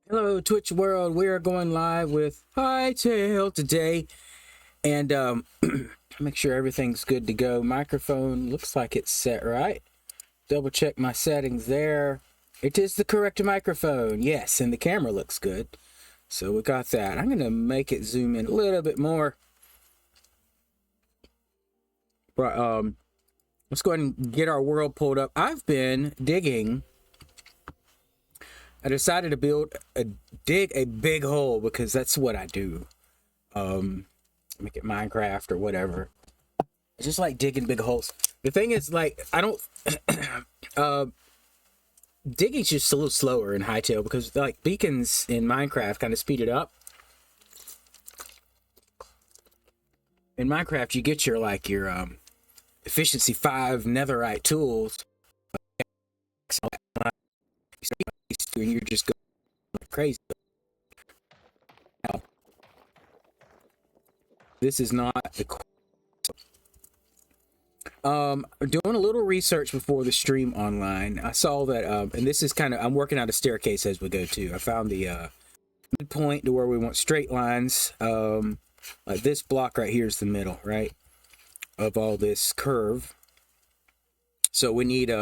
Hello, Twitch world. We are going live with Hightail today, and make sure everything's good to go. Microphone looks like it's set right. Double check my settings there. It is the correct microphone, yes, and the camera looks good. So we got that. I'm gonna make it zoom in a little bit more. But let's go ahead and get our world pulled up. I've been digging. I decided to dig a big hole because that's what I do. Make it Minecraft or whatever. I just like digging big holes. The thing is, like, I don't digging's just a little slower in Hightail because like beacons in Minecraft kind of speed it up. In Minecraft, you get your efficiency 5 netherite tools, and you're just going like crazy. Now, this is not the doing a little research before the stream online. I saw that and this is kind of, I'm working out a staircase as we go too. I found the midpoint to where we want straight lines. Like this block right here is the middle, right, of all this curve. So we need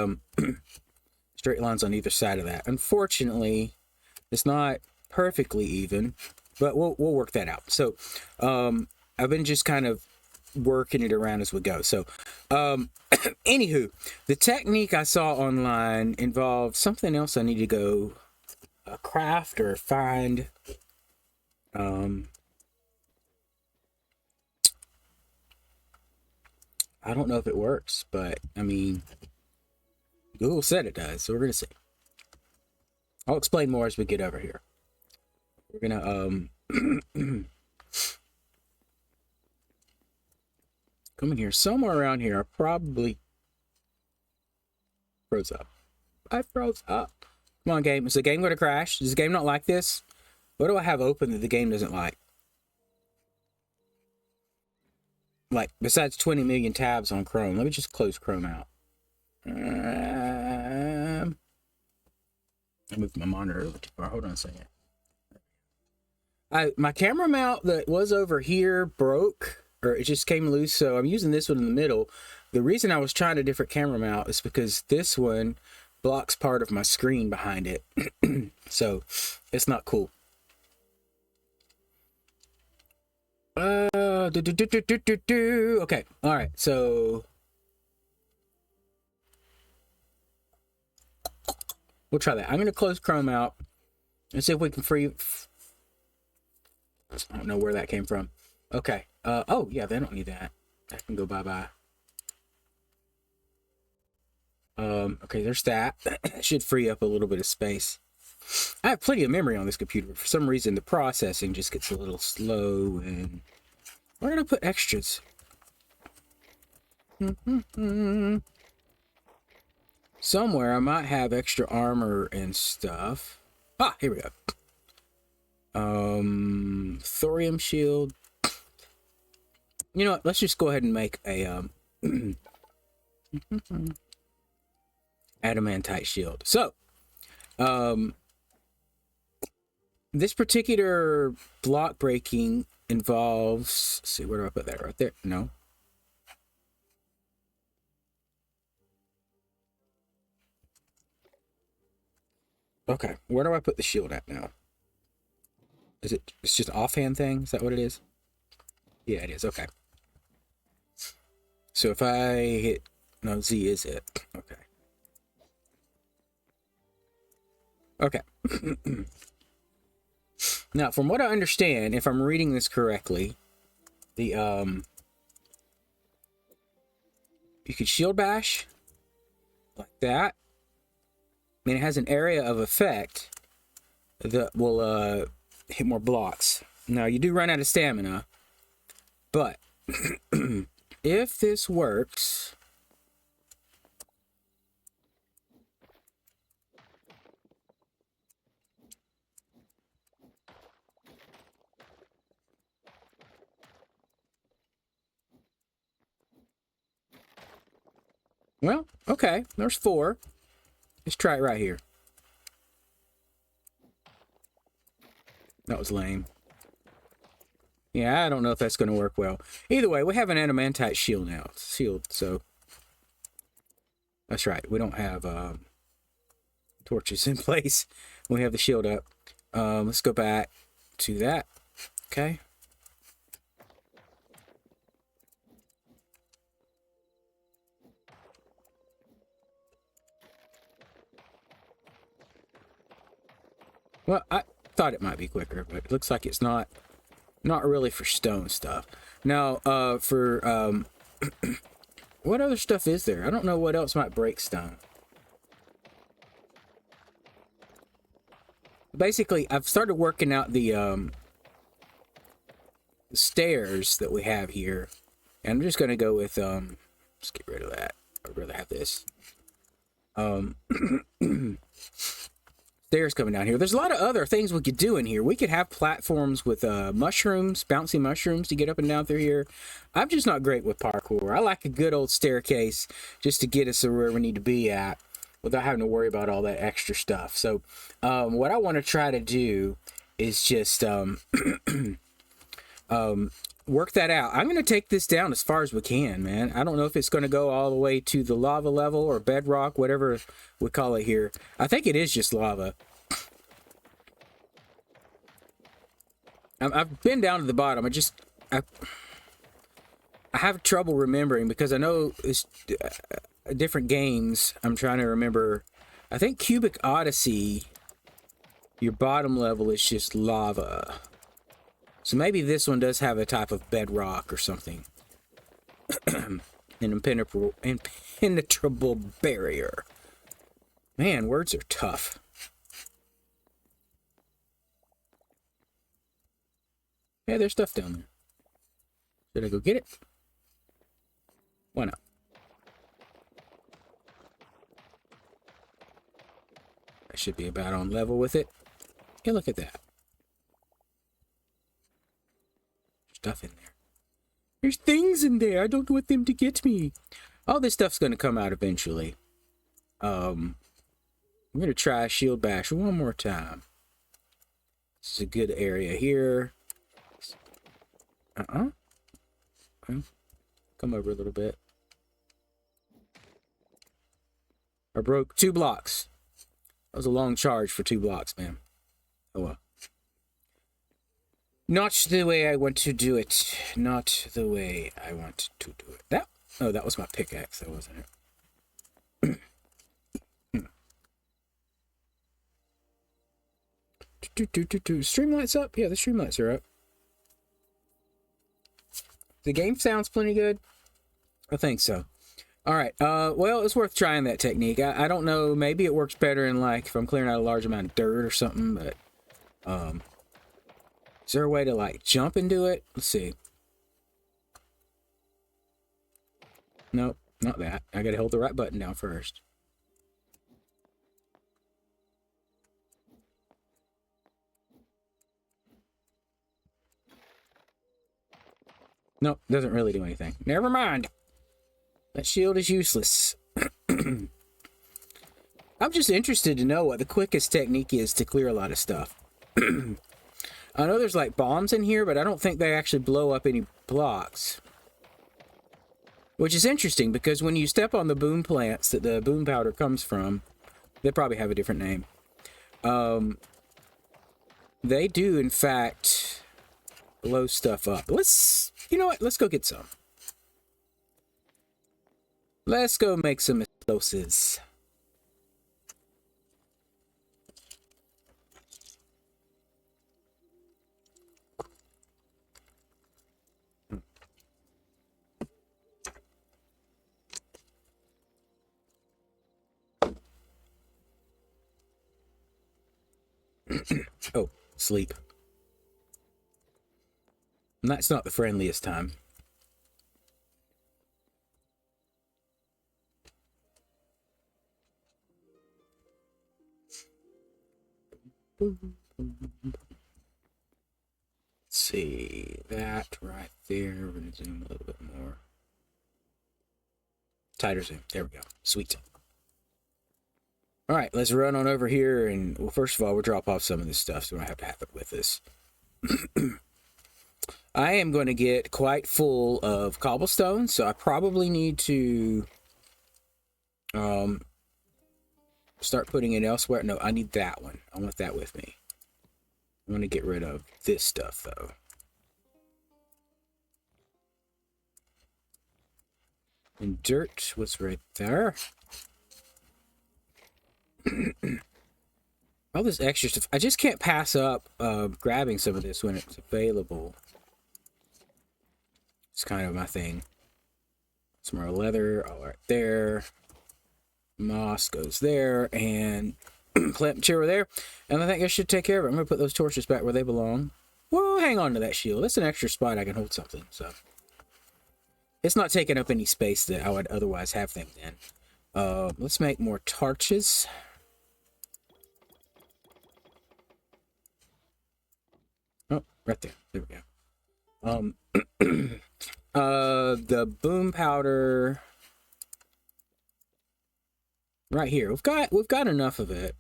straight lines on either side of that. Unfortunately, it's not perfectly even, but we'll work that out. So I've been just kind of working it around as we go. So anywho, the technique I saw online involved something else I need to go craft or find. I don't know if it works, but I mean, Google said it does, so we're gonna see. I'll explain more as we get over here. We're gonna come in here somewhere around here. I probably froze up. I froze up. Come on, game. Is the game gonna crash? Does the game not like this? What do I have open that the game doesn't like? Like, besides 20 million tabs on Chrome. Let me just close Chrome out. I moved my monitor over too far. Hold on a second. My camera mount that was over here broke, or it just came loose, so I'm using this one in the middle. The reason I was trying a different camera mount is because this one blocks part of my screen behind it. So it's not cool. Okay, all right, so we'll try that. I'm gonna close Chrome out and see if we can free. I don't know where that came from. Okay. Oh yeah, they don't need that. That can go bye-bye. Okay, there's that. Should free up a little bit of space. I have plenty of memory on this computer, but for some reason the processing just gets a little slow. And where did I put extras? Somewhere I might have extra armor and stuff. Ah, here we go. Thorium shield. You know what? Let's just go ahead and make a adamantite shield. So, this particular block breaking involves, let's see, where do I put that? Right there? No. Okay, where do I put the shield at now? Is it, it's just an offhand thing? Is that what it is? Yeah, it is. Okay. So if I hit, no, Z is it. Okay. Okay. Now, from what I understand, if I'm reading this correctly, the you could shield bash like that. I mean, it has an area of effect that will hit more blocks. Now, you do run out of stamina, but if this works, well, okay, there's 4. Let's try it right here. That was lame. Yeah, I don't know if that's going to work well. Either way, we have an adamantite shield now. Shield, so... That's right. We don't have torches in place. We have the shield up. Let's go back to that. Okay. Well, I thought it might be quicker, but it looks like it's not really for stone stuff. Now, for what other stuff is there? I don't know what else might break stone. Basically, I've started working out the stairs that we have here. And I'm just gonna go with let's get rid of that. I'd rather have this. Stairs coming down here. There's a lot of other things we could do in here. We could have platforms with mushrooms, bouncy mushrooms to get up and down through here. I'm just not great with parkour. I like a good old staircase just to get us to where we need to be at without having to worry about all that extra stuff. So what I want to try to do is just work that out. I'm going to take this down as far as we can, man. I don't know if it's going to go all the way to the lava level or bedrock, whatever we call it here. I think it is just lava. I've been down to the bottom. I have trouble remembering because I know it's different games. I'm trying to remember. I think Cubic Odyssey, your bottom level is just lava. So maybe this one does have a type of bedrock or something. An impenetrable barrier. Man, words are tough. Yeah, there's stuff down there. Should I go get it? Why not? I should be about on level with it. Yeah, look at that. Stuff in there. There's things in there. I don't want them to get me. All this stuff's going to come out eventually. I'm going to try Shield Bash one more time. This is a good area here. Okay. Come over a little bit. I broke 2 blocks. That was a long charge for 2 blocks, man. Oh well. Not the way I want to do it. Not the way I want to do it. That was my pickaxe, though, wasn't it? Streamlights up? Yeah, the streamlights are up. The game sounds plenty good. I think so. All right. Well, it's worth trying that technique. I don't know. Maybe it works better in, like, if I'm clearing out a large amount of dirt or something, but is there a way to, like, jump and do it? Let's see. Nope, not that. I gotta hold the right button down first. Nope, doesn't really do anything. Never mind. That shield is useless. I'm just interested to know what the quickest technique is to clear a lot of stuff. I know there's like bombs in here, but I don't think they actually blow up any blocks. Which is interesting because when you step on the boom plants that the boom powder comes from, they probably have a different name. They do, in fact, blow stuff up. You know what? Let's go get some. Let's go make some explosives. Oh, sleep. And that's not the friendliest time. Let's see, that right there. We're going to zoom a little bit more. Tighter zoom. There we go. Sweet. All right, let's run on over here and, well, first of all, we'll drop off some of this stuff so we don't have to have it with us. I am going to get quite full of cobblestone, so I probably need to start putting it elsewhere. No, I need that one. I want that with me. I want to get rid of this stuff, though. And dirt was right there. All this extra stuff. I just can't pass up grabbing some of this when it's available. It's kind of my thing. Some more leather, all right there. Moss goes there, and plant material there. And I think I should take care of it. I'm going to put those torches back where they belong. Well, hang on to that shield. That's an extra spot I can hold something, so. It's not taking up any space that I would otherwise have them in. Let's make more torches. Oh, right there. There we go. The boom powder right here. We've got enough of it.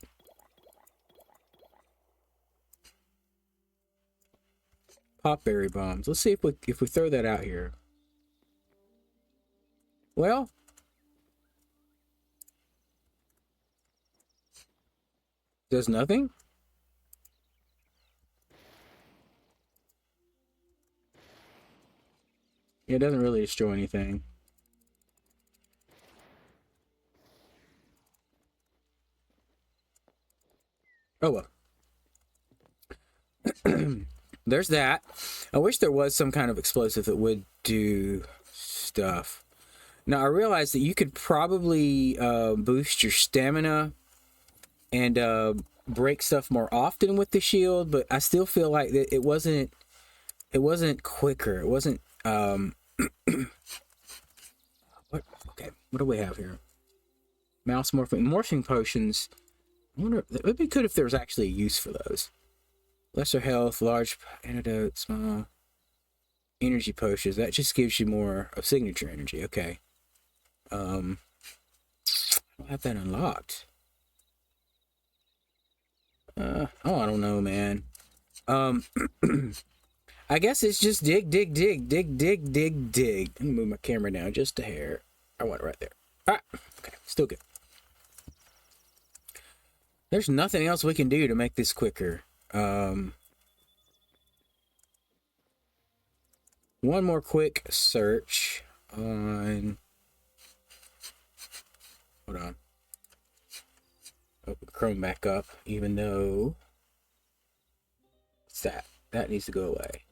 Popberry bombs. Let's see if we throw that out here. Well, does nothing? It doesn't really destroy anything. Oh well. There's that. I wish there was some kind of explosive that would do stuff. Now, I realize that you could probably boost your stamina and break stuff more often with the shield, but I still feel like that it wasn't quicker. It wasn't okay, what do we have here? Mouse morphing potions. I wonder, it would be good if there was actually a use for those. Lesser health, large antidote, small energy potions. That just gives you more of signature energy. Okay. I don't have that unlocked. Oh, I don't know, man. I guess it's just dig. Let me move my camera down just a hair. I want it right there. All right. Okay. Still good. There's nothing else we can do to make this quicker. One more quick search on... Hold on. Open Chrome back up, even though... What's that? That needs to go away.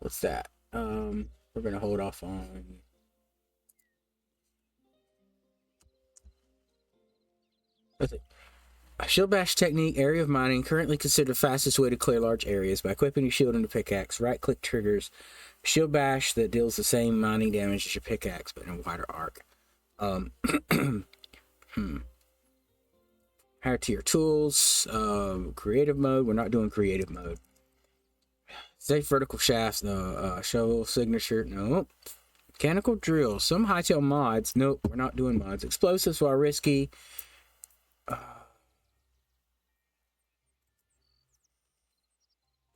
What's that? We're gonna hold off on... That's it. A shield bash technique, area of mining, currently considered the fastest way to clear large areas. By equipping your shield into pickaxe, right-click triggers shield bash that deals the same mining damage as your pickaxe, but in a wider arc. Higher tier tools, creative mode. We're not doing creative mode. Safe vertical shafts, no. Shovel signature, no. Mechanical drill, some hightail mods. Nope, we're not doing mods. Explosives, while risky.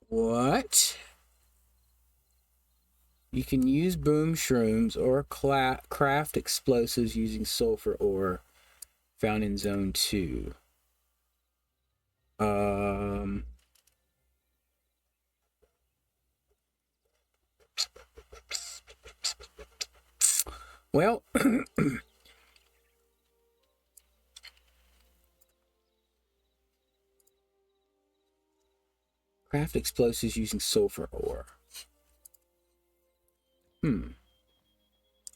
What? You can use boom shrooms or craft explosives using sulfur ore found in zone 2. Well, craft explosives using sulfur ore.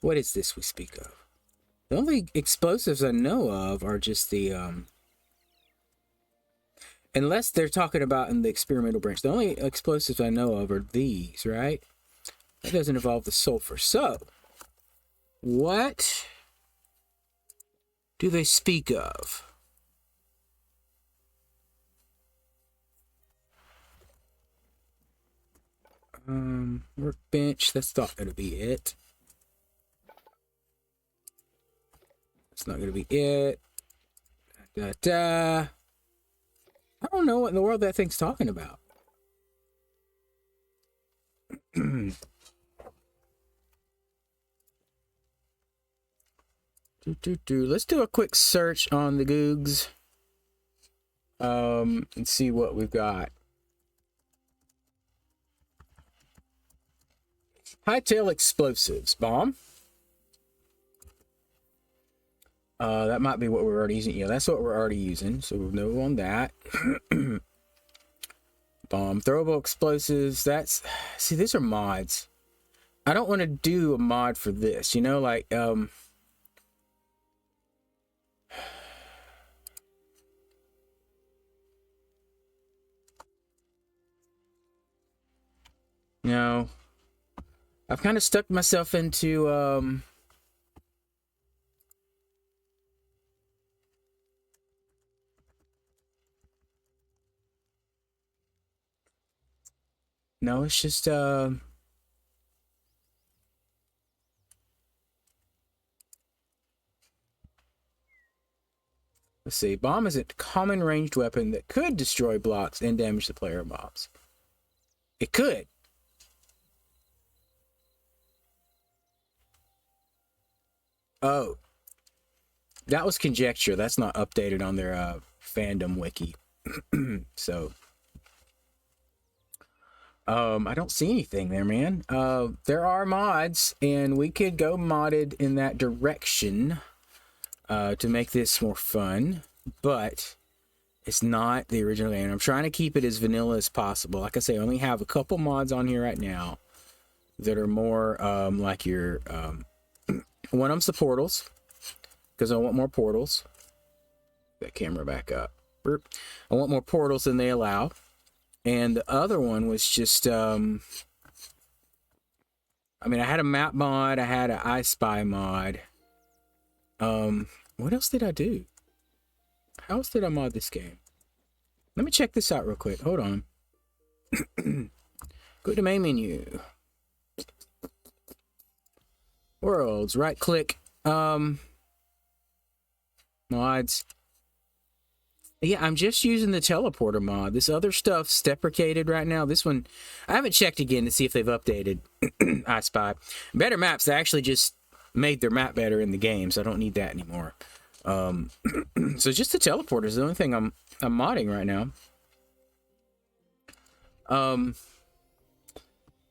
What is this we speak of? The only explosives I know of are just the, unless they're talking about in the experimental branch, the only explosives I know of are these, right? That doesn't involve the sulfur. So, what do they speak of? Workbench, that's not going to be it. That's not going to be it. But I don't know what in the world that thing's talking about. Let's do a quick search on the Googs. And see what we've got. Hightail explosives. Bomb. That might be what we're already using. Yeah, that's what we're already using. So we'll know on that. Bomb. Throwable explosives. That's... See, these are mods. I don't want to do a mod for this. You know, like... No. I've kind of stuck myself into... No, it's just... Let's see. Bomb is a common ranged weapon that could destroy blocks and damage the player mobs. It could. Oh. That was conjecture. That's not updated on their fandom wiki. So... I don't see anything there, man. There are mods, and we could go modded in that direction to make this more fun, but it's not the original game. I'm trying to keep it as vanilla as possible. Like I say, I only have a couple mods on here right now that are more like your... one of them's the portals, because I want more portals. That camera back up. I want more portals than they allow. And the other one was just, I mean, I had a map mod, I had an I Spy mod. What else did I do? How else did I mod this game? Let me check this out real quick. Hold on. Go to main menu. Worlds, right click. Mods. Yeah, I'm just using the teleporter mod. This other stuff's deprecated right now. This one, I haven't checked again to see if they've updated I Spy. Better Maps, they actually just made their map better in the game, so I don't need that anymore. So just the teleporter is the only thing I'm modding right now.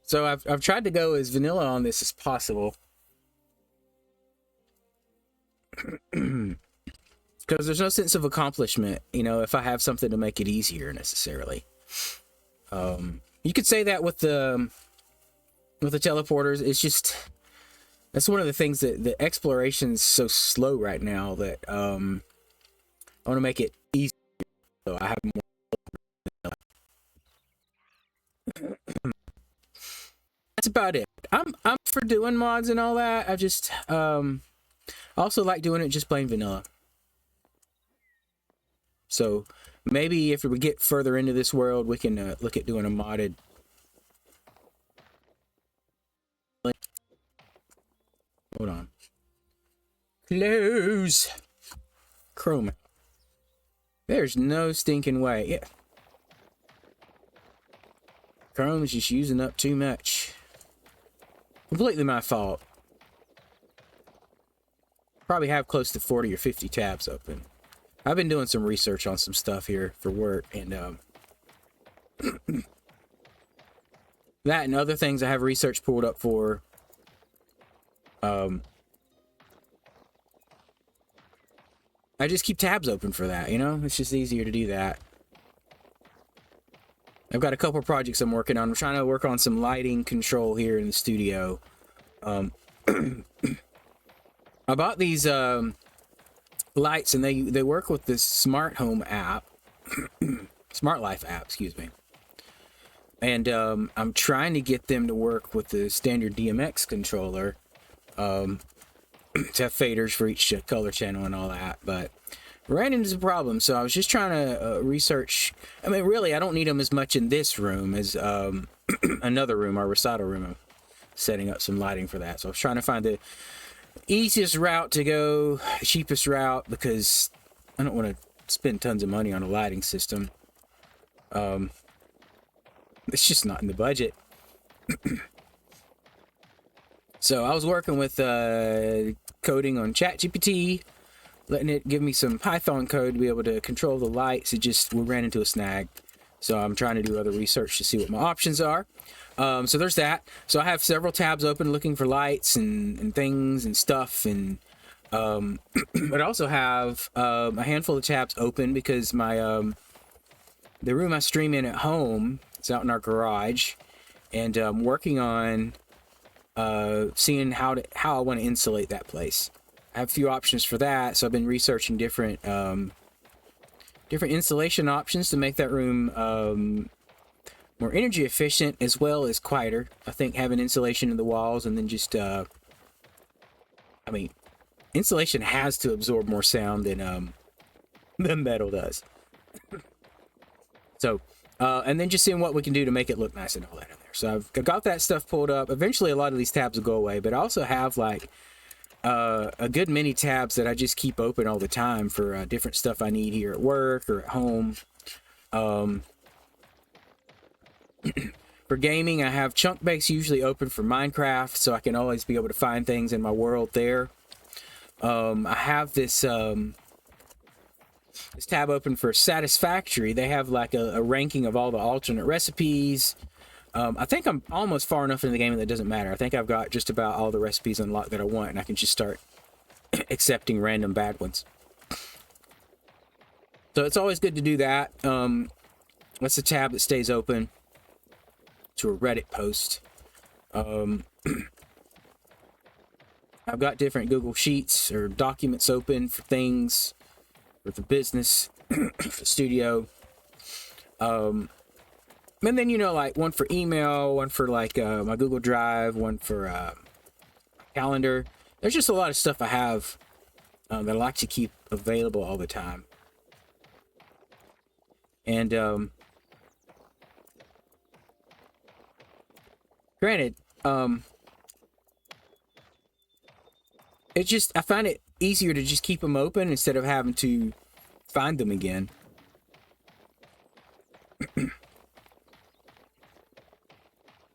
So I've tried to go as vanilla on this as possible. Because there's no sense of accomplishment, you know, if I have something to make it easier necessarily. You could say that with the teleporters. It's just, that's one of the things that the exploration's so slow right now that I want to make it easier, so I have more. That's about it. I'm for doing mods and all that. I just I also like doing it just plain vanilla. So maybe if we get further into this world, we can look at doing a modded. Hold on. Close. Chrome. There's no stinking way. Yeah. Chrome's just using up too much. Completely my fault. Probably have close to 40 or 50 tabs open. I've been doing some research on some stuff here for work, and that and other things I have research pulled up for. I just keep tabs open for that, you know? It's just easier to do that. I've got a couple projects I'm working on. I'm trying to work on some lighting control here in the studio. I bought these lights, and they work with this smart home app. Smart life app, excuse me. And I'm trying to get them to work with the standard DMX controller, to have faders for each color channel and all that, but ran into a problem. So I was just trying to research. I mean, really, I don't need them as much in this room as another room, our recital room. I'm setting up some lighting for that. So I was trying to find the easiest route to go, the cheapest route, because I don't want to spend tons of money on a lighting system. It's just not in the budget. So I was working with coding on ChatGPT, letting it give me some Python code to be able to control the lights. We ran into a snag. So I'm trying to do other research to see what my options are. So there's that. So I have several tabs open looking for lights and things and stuff. And but I also have a handful of tabs open because my the room I stream in at home is out in our garage. And I'm working on seeing how I want to insulate that place. I have a few options for that, so I've been researching different insulation options to make that room more energy efficient as well as quieter. I think having insulation in the walls and then just insulation has to absorb more sound than metal does. So and then just seeing what we can do to make it look nice and all that in there. So I've got that stuff pulled up. Eventually a lot of these tabs will go away, but I also have like a good many tabs that I just keep open all the time for different stuff I need here at work or at home. For gaming, I have Chunkbase usually open for Minecraft, so I can always be able to find things in my world there. I have this tab open for Satisfactory. They have like a ranking of all the alternate recipes. I think I'm almost far enough into the game that it doesn't matter. I think I've got just about all the recipes unlocked that I want, and I can just start accepting random bad ones. So it's always good to do that. That's a tab that stays open to a Reddit post. I've got different Google Sheets or documents open for things, for the business, for the studio. And then, like one for email, one for like my Google Drive, one for calendar. There's just a lot of stuff I have that I like to keep available all the time. And granted, I find it easier to just keep them open instead of having to find them again.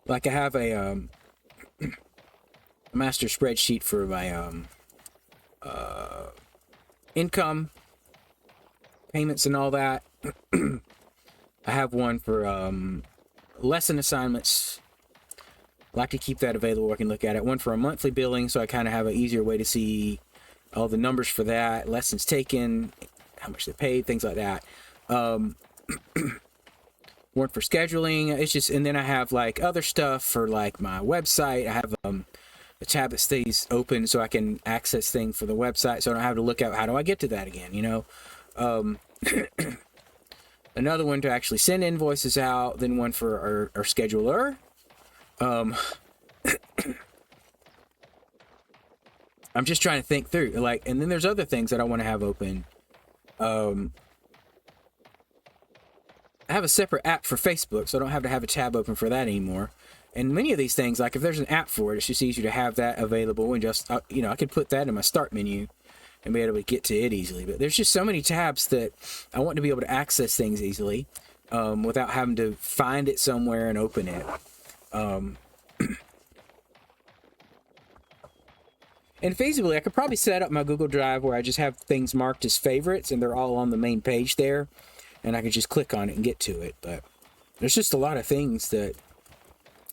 Like I have a master spreadsheet for my income payments and all that. I have one for lesson assignments. I like to keep that available. I can look at it. One for a monthly billing, so I kind of have an easier way to see all the numbers for that, lessons taken, how much they paid, things like that. One for scheduling. It's just, and then I have like other stuff for like my website. I have a tab that stays open so I can access things for the website, so I don't have to look at how do I get to that again, Another one to actually send invoices out, then one for our scheduler. I'm just trying to think through, like, and then there's other things that I want to have open. I have a separate app for Facebook, so I don't have to have a tab open for that anymore. And many of these things, like if there's an app for it, it's just easier to have that available and just, I could put that in my start menu and be able to get to it easily. But there's just so many tabs that I want to be able to access things easily without having to find it somewhere and open it. And feasibly, I could probably set up my Google Drive where I just have things marked as favorites and they're all on the main page there. And I could just click on it and get to it. But there's just a lot of things that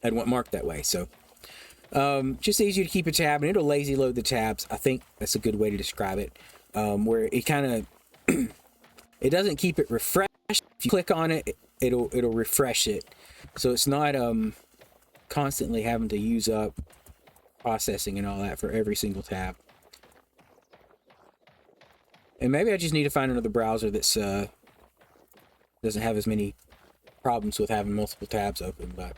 I'd want marked that way. So just easier to keep a tab, and it'll lazy load the tabs. I think that's a good way to describe it. Where it kind of it doesn't keep it refreshed. If you click on it, it'll refresh it. So it's not constantly having to use up processing and all that for every single tab. And maybe I just need to find another browser that's doesn't have as many problems with having multiple tabs open, but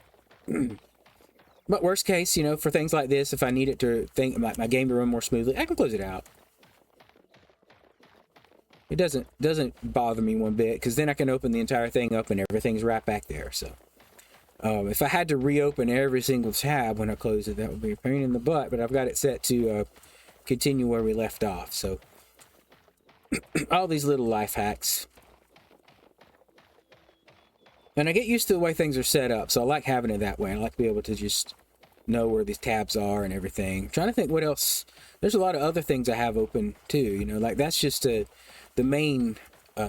worst case, for things like this, if I need it to think like my game to run more smoothly, I can close it out. It doesn't bother me one bit, because then I can open the entire thing up and everything's right back there. So if I had to reopen every single tab when I close it, that would be a pain in the butt, but I've got it set to continue where we left off. So all these little life hacks. And I get used to the way things are set up, so I like having it that way. I like to be able to just know where these tabs are and everything. I'm trying to think what else. There's a lot of other things I have open too, you know, like that's just the main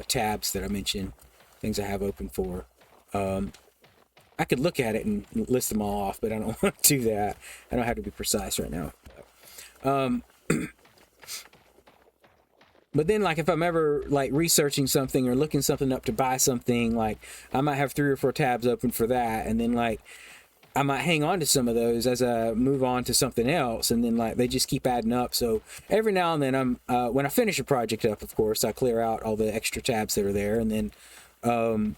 tabs that I mentioned, things I have open for. I could look at it and list them all off, but I don't want to do that. I don't have to be precise right now. But then, like, if I'm ever, like, researching something or looking something up to buy something, like, I might have 3 or 4 tabs open for that. And then, like, I might hang on to some of those as I move on to something else. And then, like, they just keep adding up. So every now and then, when I finish a project up, of course, I clear out all the extra tabs that are there. And then, and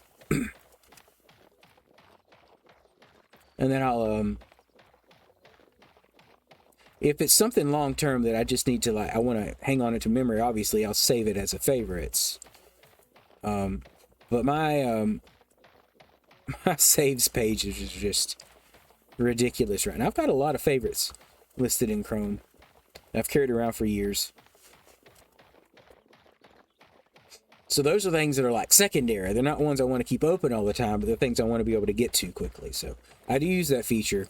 then I'll, if it's something long term that I just need to, like, I want to hang on it to memory, obviously I'll save it as a favorites. But my my saves page is just ridiculous right now. I've got a lot of favorites listed in Chrome I've carried around for years. So those are things that are like secondary. They're not ones I want to keep open all the time, but they're things I want to be able to get to quickly. So I do use that feature.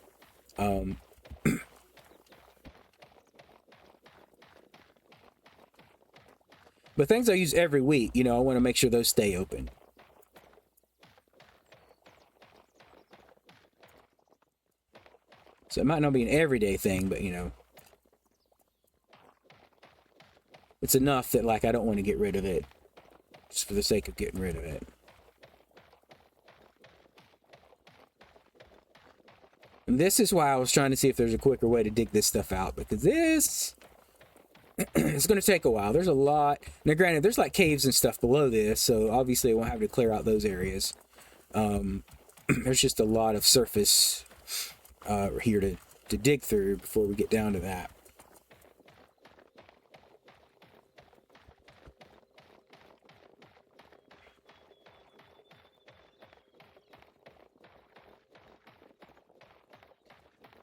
But things I use every week, you know, I want to make sure those stay open. So it might not be an everyday thing, but, you know, it's enough that, like, I don't want to get rid of it just for the sake of getting rid of it. And this is why I was trying to see if there's a quicker way to dig this stuff out, because this it's going to take a while. There's a lot. Now, granted, there's like caves and stuff below this, so obviously I won't have to clear out those areas. There's just a lot of surface here to dig through before we get down to that.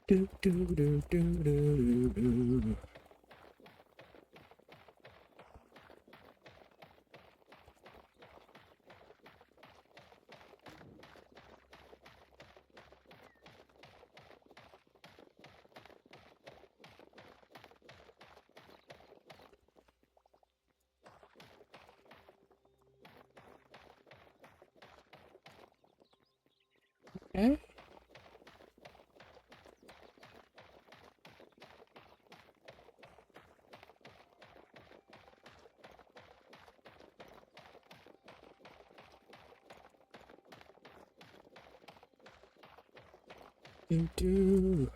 Do, do, do, do, do, do. Okay. Do, do.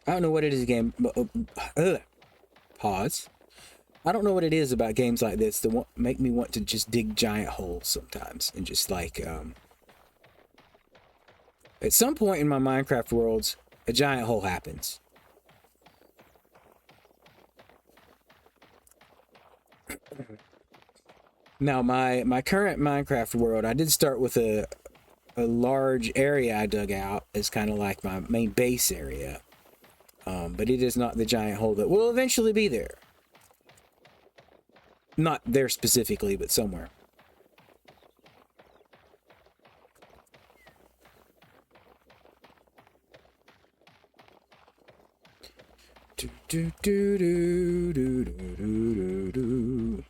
I don't know what it is again, but pause. I don't know what it is about games like this that make me want to just dig giant holes sometimes and just like at some point in my Minecraft worlds, a giant hole happens. Now my current Minecraft world, I did start with a large area I dug out as kind of like my main base area. But it is not the giant hole that will eventually be there. Not there specifically, but somewhere. Do, do, do, do, do, do, do, do.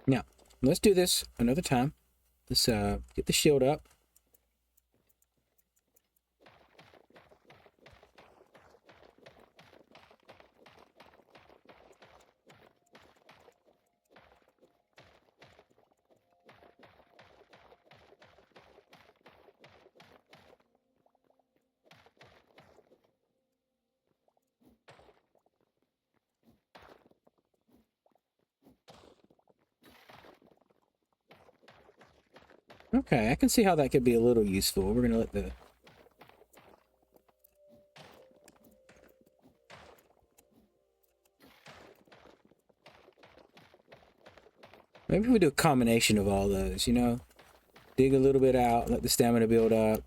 Now, let's do this another time. Let's get the shield up. Okay, I can see how that could be a little useful. We're gonna let the... Maybe we do a combination of all those, you know? Dig a little bit out, let the stamina build up.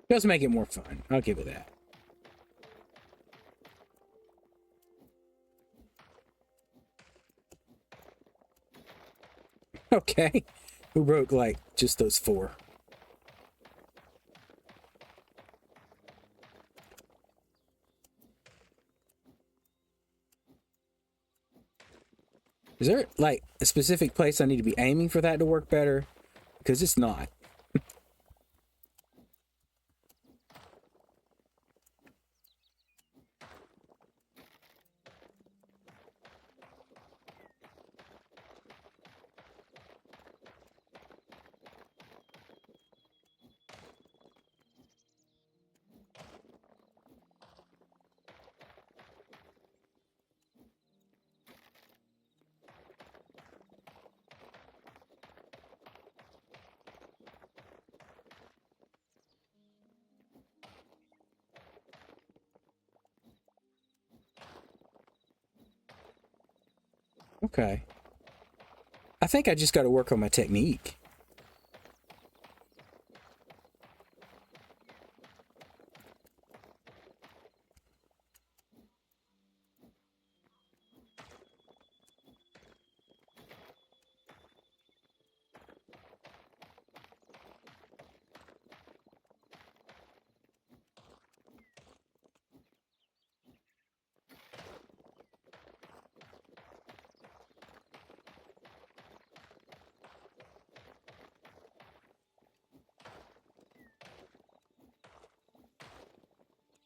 Does make it more fun. I'll give it that. Okay. Who broke, like, just those 4? Is there, like, a specific place I need to be aiming for that to work better? Because it's not. Okay. I think I just got to work on my technique.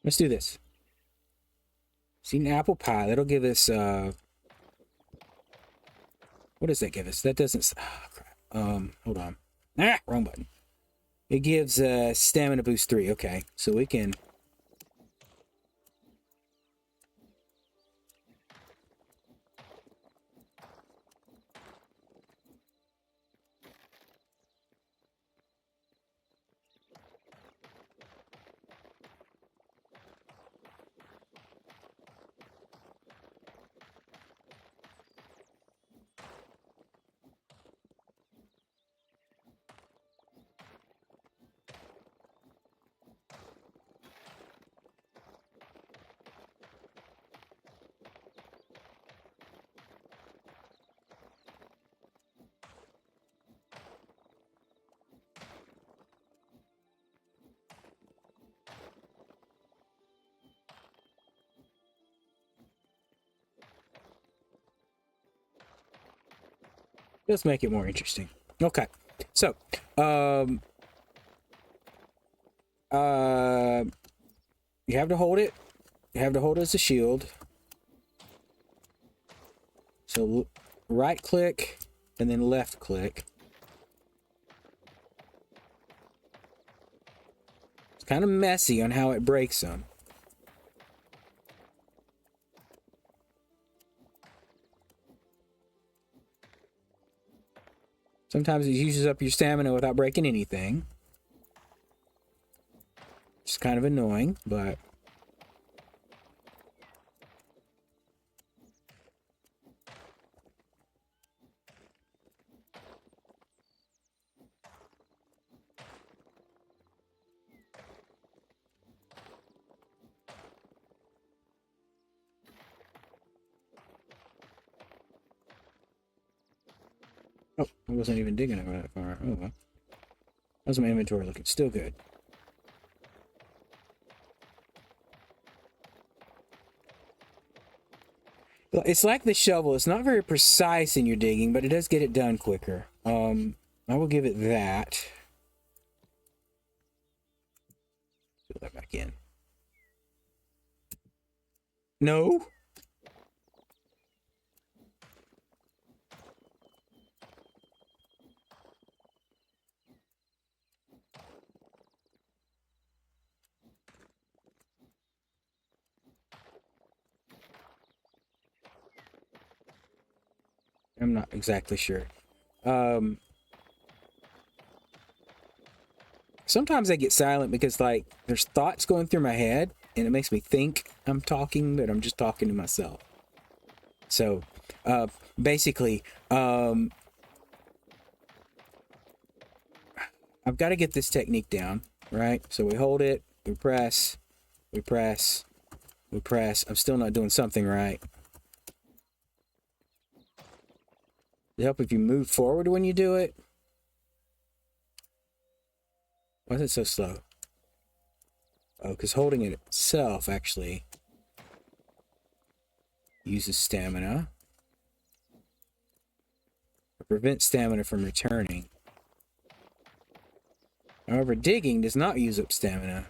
Let's do this. See, an apple pie. That'll give us, what does that give us? That doesn't, crap. Hold on. Wrong button. It gives, stamina boost 3. Okay. So we can... Let's make it more interesting. Okay. So, you have to hold it. You have to hold it as a shield. So, right click and then left click. It's kind of messy on how it breaks them. Sometimes it uses up your stamina without breaking anything. It's kind of annoying, but... Oh, I wasn't even digging over that far. Oh well. How's my inventory looking? Still good. It's like the shovel. It's not very precise in your digging, but it does get it done quicker. I will give it that. Put that back in. No. not exactly sure. Sometimes I get silent because like there's thoughts going through my head and it makes me think I'm talking, but I'm just talking to myself. So basically, I've got to get this technique down, right? So we hold it, we press, we press, we press. I'm still not doing something right. Does it help if you move forward when you do it? Why is it so slow? Oh, because holding it itself actually uses stamina. It prevents stamina from returning. However, digging does not use up stamina.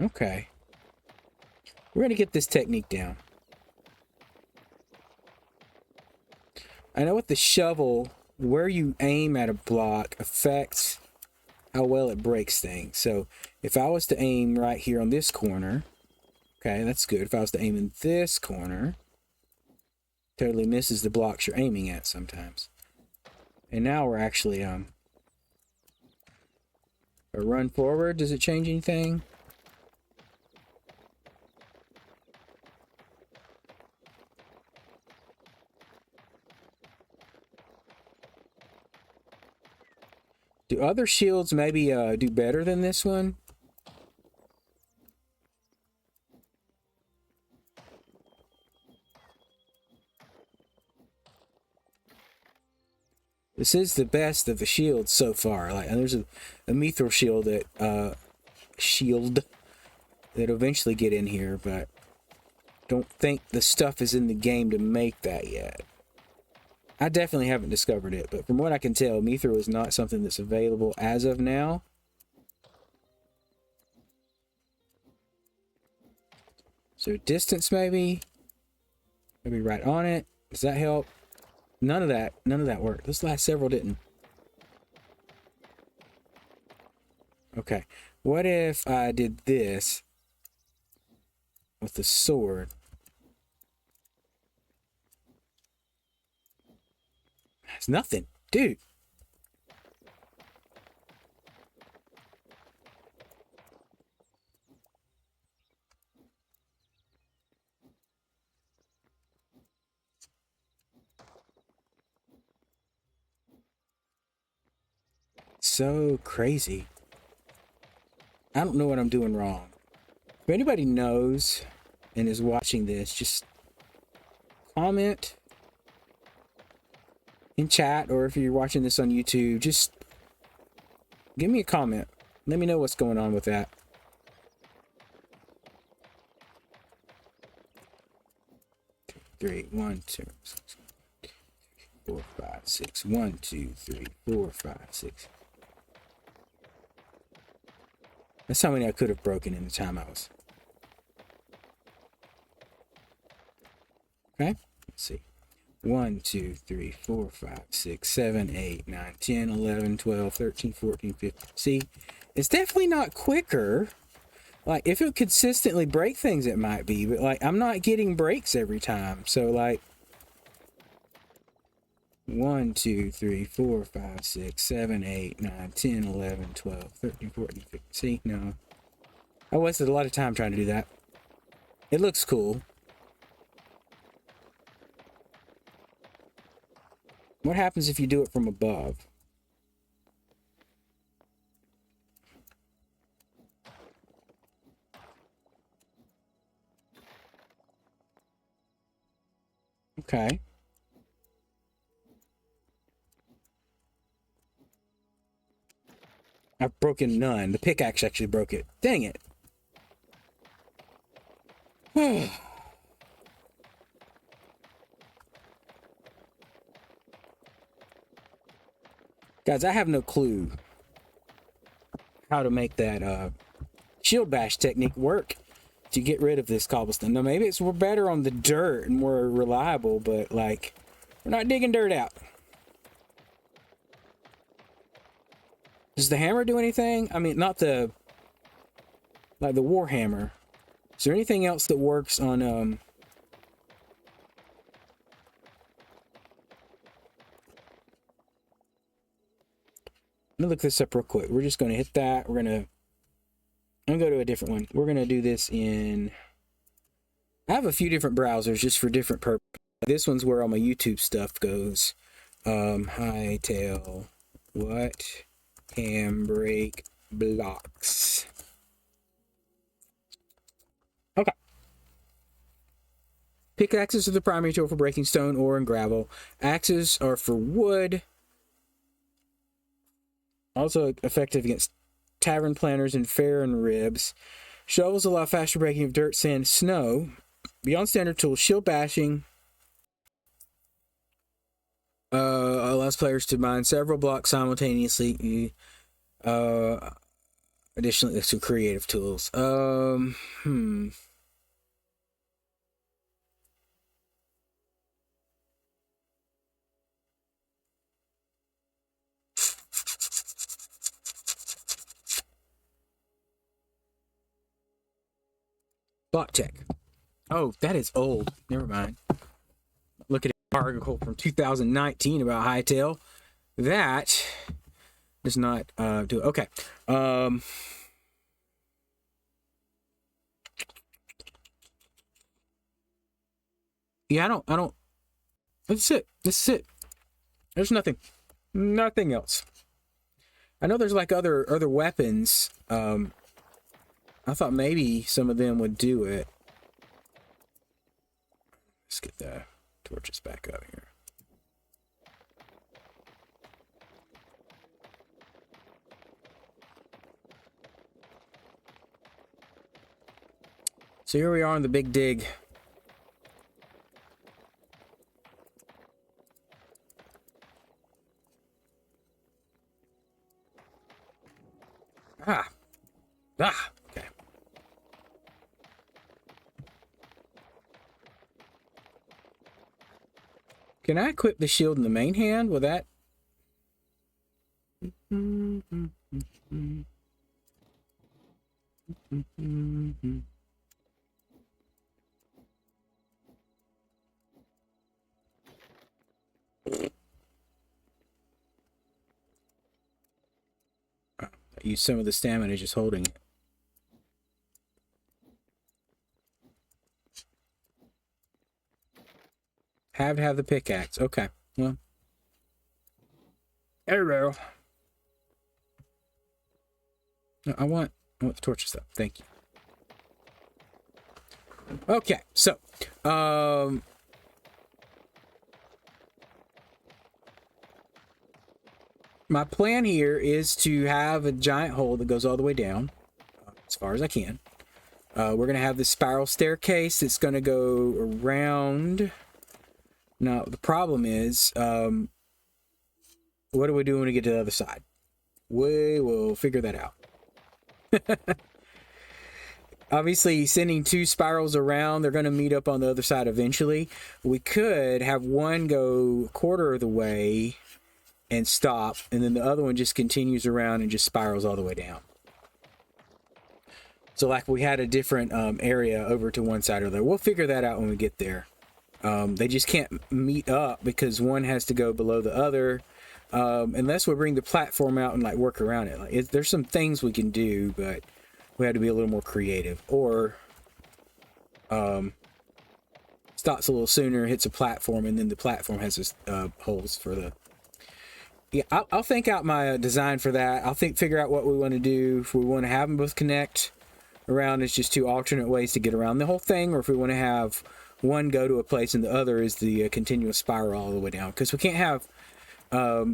Okay. We're going to get this technique down. I know with the shovel, where you aim at a block affects how well it breaks things. So if I was to aim right here on this corner, okay, that's good. If I was to aim in this corner, totally misses the blocks you're aiming at sometimes. And now we're actually, a run forward, does it change anything? Do other shields maybe do better than this one? This is the best of the shields so far. Like, and there's a mithril shield that that'll eventually get in here, but don't think the stuff is in the game to make that yet. I definitely haven't discovered it, but from what I can tell, mithril is not something that's available as of now. So distance maybe right on it. Does that help? None of that worked. This last several didn't. Okay. What if I did this with the sword? It's nothing, dude. So crazy. I don't know what I'm doing wrong. If anybody knows and is watching this, just comment in chat, or if you're watching this on YouTube, just give me a comment. Let me know what's going on with that. Three, 1, 2, 4, 5, 6. 1, 2, 3, 4, 5, 6. That's how many I could have broken in the time I was. Okay, let's see. 1, 2, 3, 4, 5, 6, 7, 8, 9, 10, 11, 12, 13, 14, 15. See, it's definitely not quicker. Like, if it consistently break things, it might be, but like, I'm not getting breaks every time. So like, 1, 2, 3, 4, 5, 6, 7, 8, 9, 10, 11, 12, 13, 14, 15. See, no. I wasted a lot of time trying to do that. It looks cool. What happens if you do it from above? Okay. I've broken none. The pickaxe actually broke it. Dang it. Guys, I have no clue how to make that shield bash technique work to get rid of this cobblestone. Now, maybe we're better on the dirt and more reliable, but like, we're not digging dirt out. Does the hammer do anything? I mean, not the, like the war hammer. Is there anything else that works on, Let me look this up real quick. We're just going to hit that. I'm going to go to a different one. We're going to do this in, I have a few different browsers just for different purposes. This one's where all my YouTube stuff goes. Hytale, what? Handbrake blocks. Okay. Pickaxes are the primary tool for breaking stone, ore, and gravel. Axes are for wood. Also effective against tavern planters and fair and ribs. Shovels allow faster breaking of dirt, sand, snow. Beyond standard tools, shield bashing allows players to mine several blocks simultaneously. Additionally, to creative tools. Block tech. Oh, that is old. Never mind. Look at an article from 2019 about Hytale. That does not do it. Okay. Yeah, I don't. This is it. There's nothing else. I know there's like other weapons. I thought maybe some of them would do it. Let's get the torches back up here. So here we are on the big dig. Okay. Can I equip the shield in the main hand with that? I use some of the stamina just holding it. Have to have the pickaxe. Okay. Well. Arrow. No, I want the torch stuff. Thank you. Okay, so my plan here is to have a giant hole that goes all the way down, as far as I can. We're gonna have this spiral staircase that's gonna go around. Now the problem is, what do we do when we get to the other side? We will figure that out. Obviously, sending two spirals around, they're going to meet up on the other side eventually. We could have one go a quarter of the way and stop, and then the other one just continues around and just spirals all the way down. So like we had a different area over to one side or the other. We'll figure that out when we get there. They just can't meet up because one has to go below the other. Unless we bring the platform out and like work around it. Like there's some things we can do, but we have to be a little more creative. Or stops a little sooner, hits a platform, and then the platform has this, holes for the... Yeah, I'll think out my design for that. I'll figure out what we want to do. If we want to have them both connect around as just two alternate ways to get around the whole thing, or if we want to have one go to a place and the other is the continuous spiral all the way down. Because we can't have... I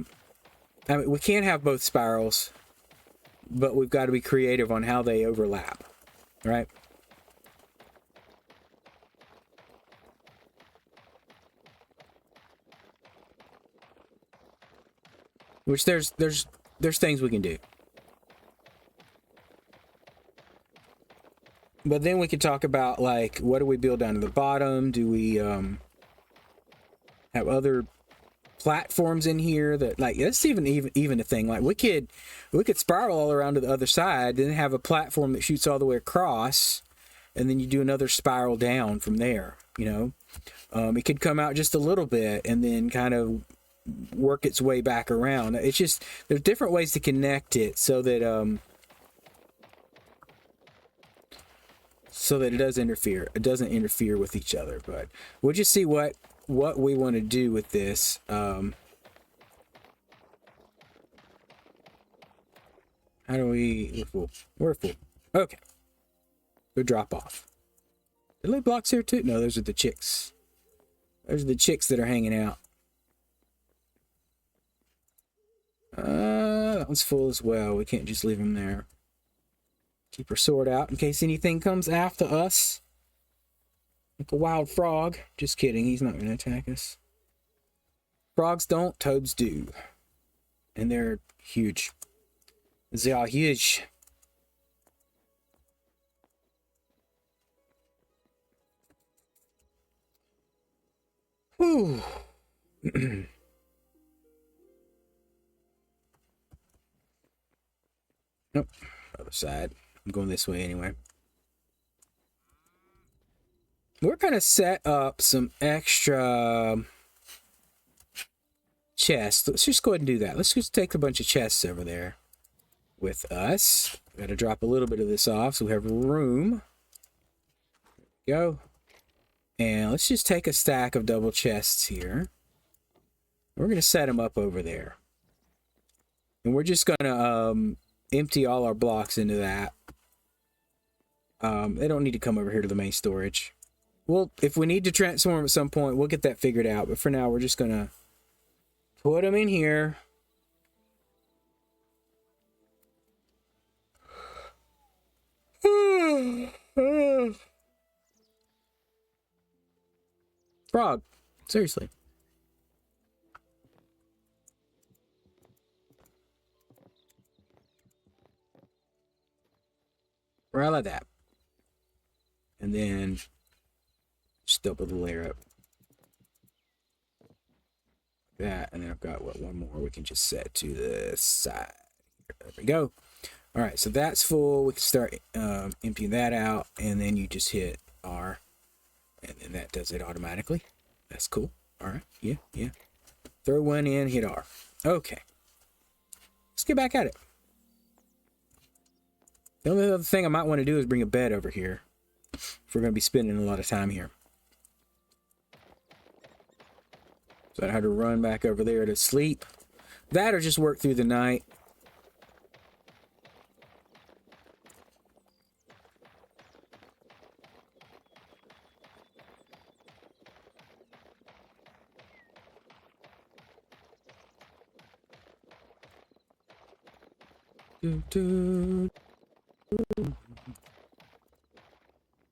mean, we can't have both spirals, but we've got to be creative on how they overlap, right? Which there's things we can do. But then we could talk about, like, what do we build down to the bottom? Do we have other platforms in here that, like, that's even a thing. Like, we could spiral all around to the other side, then have a platform that shoots all the way across, and then you do another spiral down from there. It could come out just a little bit and then kind of work its way back around. It's just, there's different ways to connect it so that it doesn't interfere with each other. But we'll just see what we want to do with this. How do we... We're full. Okay. Go drop off. Are there blocks here too? No, those are the chicks. Those are the chicks that are hanging out. That one's full as well. We can't just leave them there. Keep our sword out in case anything comes after us. Like a wild frog. Just kidding, he's not going to attack us. Frogs don't, toads do. And they're huge. They are huge. Whew. Nope. Other side. I'm going this way anyway. We're going to set up some extra chests. Let's just go ahead and do that. Let's just take a bunch of chests over there with us. Got to drop a little bit of this off so we have room. There we go. And let's just take a stack of double chests here. We're going to set them up over there. And we're just going to empty all our blocks into that. They don't need to come over here to the main storage. Well, if we need to transform at some point, we'll get that figured out. But for now, we're just going to put them in here. Frog. Seriously. Right like that. And then just double the layer up. Like that. And then I've got, one more we can just set to the side. There we go. All right, so that's full. We can start emptying that out. And then you just hit R. And then that does it automatically. That's cool. All right. Yeah. Throw one in, hit R. Okay. Let's get back at it. The only other thing I might want to do is bring a bed over here. If we're going to be spending a lot of time here. So I had to run back over there to sleep. That or just work through the night.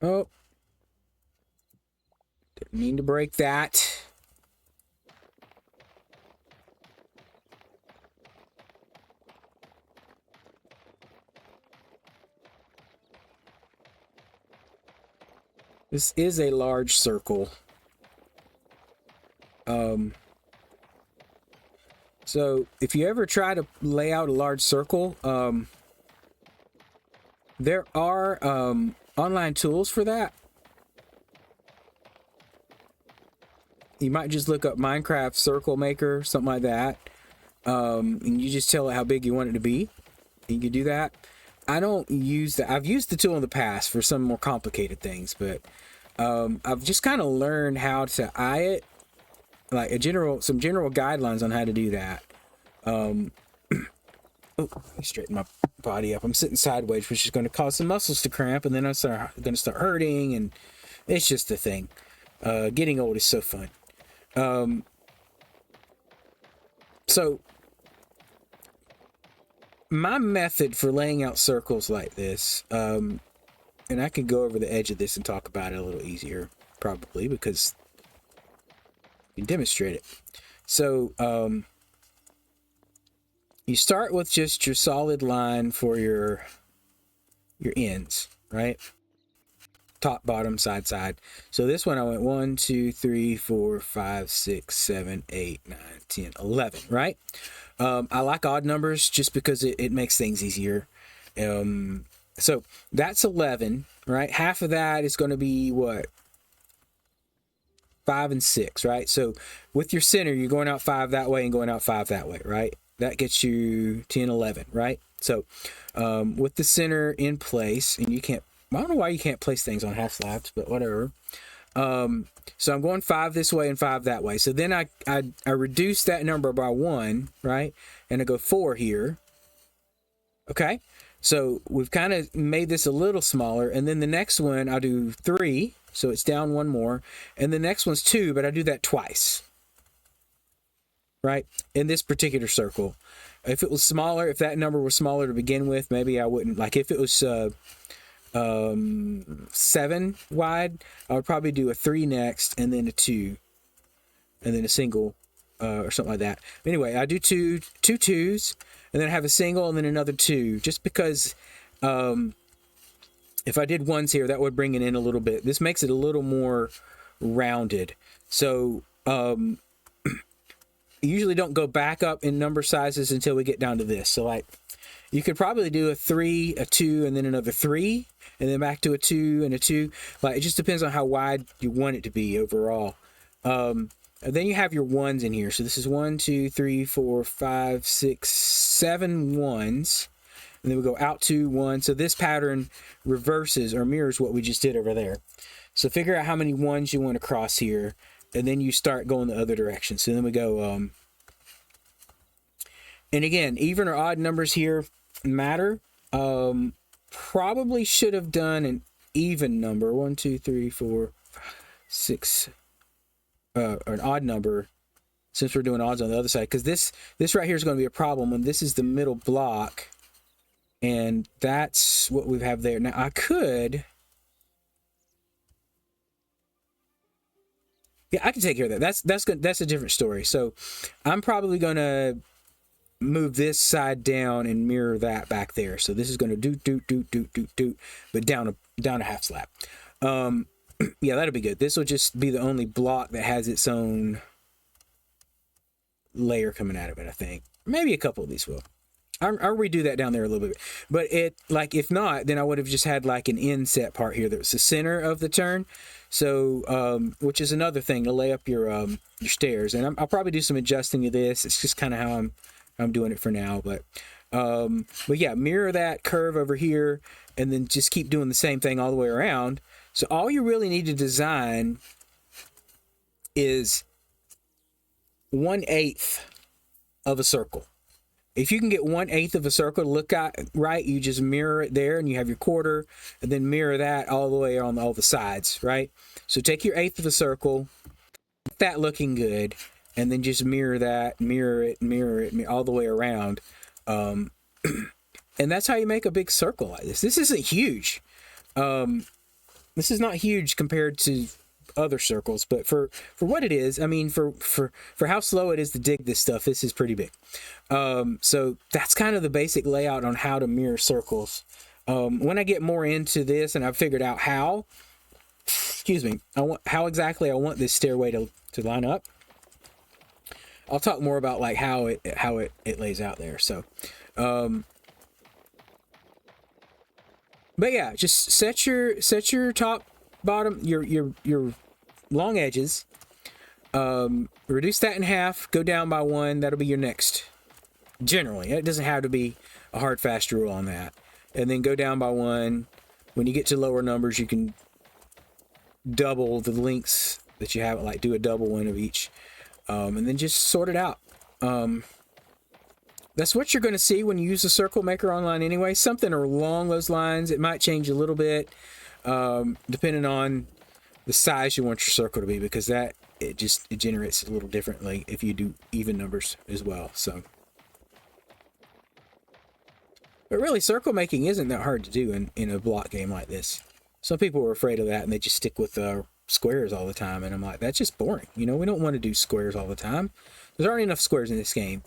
Oh. Didn't mean to break that. This is a large circle. So if you ever try to lay out a large circle, there are online tools for that. You might just look up Minecraft Circle Maker, something like that, and you just tell it how big you want it to be. You can do that. I don't use that. I've used the tool in the past for some more complicated things, but I've just kind of learned how to eye it, like some general guidelines on how to do that. Oh, let me straighten my body up. I'm sitting sideways, which is going to cause some muscles to cramp, and then I'm going to start hurting, and it's just a thing. Getting old is so fun. So my method for laying out circles like this, and I can go over the edge of this and talk about it a little easier, probably, because you can demonstrate it. So, you start with just your solid line for your ends, right? top, bottom, side, side. So this one I went 1, 2, 3, 4, 5, 6, 7, 8, 9, 10, 11, right? I like odd numbers just because it makes things easier. So that's 11, right? Half of that is going to be what? 5 and 6, right? So with your center, you're going out 5 that way and going out 5 that way, right? That gets you 10, 11, right? So with the center in place, and you can't, I don't know why you can't place things on half slabs, but whatever. So I'm going 5 this way and 5 that way. So then I reduce that number by 1, right? And I go 4 here. Okay. So we've kind of made this a little smaller. And then the next one, I'll do 3. So it's down 1 more. And the next one's 2, but I do that twice. Right? In this particular circle. If it was smaller, if that number was smaller to begin with, maybe I wouldn't. Like if it was 7 wide, I would probably do a 3 next, and then a 2, and then a single, or something like that. Anyway, I do two twos, and then I have a single, and then another 2, just because if I did ones here, that would bring it in a little bit. This makes it a little more rounded. So you usually don't go back up in number sizes until we get down to this. So like you could probably do a 3, a 2, and then another 3, and then back to a 2 and a 2. Like it just depends on how wide you want it to be overall. And then you have your ones in here. So this is 1, 2, 3, 4, 5, 6, 7 ones. And then we go out 2, 1. So this pattern reverses or mirrors what we just did over there. So figure out how many ones you want to cross here. And then you start going the other direction. So then we go, and again, even or odd numbers here matter. Probably should have done an even number. 1, 2, 3, 4, 6, or an odd number, since we're doing odds on the other side. Because this right here is going to be a problem when this is the middle block. And that's what we have there. Now I could... Yeah, I can take care of that. That's a different story. So I'm probably going to move this side down and mirror that back there. So this is going to do, but down a half slab. Yeah, that'll be good. This will just be the only block that has its own layer coming out of it, I think. Maybe a couple of these will. I'll redo that down there a little bit. But if not, then I would have just had like an inset part here that was the center of the turn. So, which is another thing to lay up your stairs. And I'll probably do some adjusting to this. It's just kind of how I'm doing it for now. But yeah, mirror that curve over here and then just keep doing the same thing all the way around. So all you really need to design is 1/8 of a circle. If you can get 1/8 of a circle to look at right, you just mirror it there and you have your quarter, and then mirror that all the way on all the sides, right? So take your 1/8 of a circle, get that looking good, and then just mirror that, mirror it all the way around. And that's how you make a big circle like this. This isn't huge. This is not huge compared to other circles, but for what it is, I mean, for how slow it is to dig this stuff, this is pretty big. So that's kind of the basic layout on how to mirror circles. When I get more into this and I've figured out how, how exactly I want this stairway to line up, I'll talk more about like how it lays out there. So, but yeah, just set your top, bottom, your long edges, reduce that in half, go down by 1. That'll be your next. Generally, it doesn't have to be a hard fast rule on that. And then go down by 1. When you get to lower numbers, you can double the lengths that you have, like do a double one of each, and then just sort it out. That's what you're going to see when you use the Circle Maker Online anyway. Something along those lines. It might change a little bit depending on the size you want your circle to be, because it generates a little differently if you do even numbers as well. So, but really, circle making isn't that hard to do in a block game like this. Some people are afraid of that and they just stick with squares all the time, and I'm like, that's just boring. We don't want to do squares all the time. There's already enough squares in this game.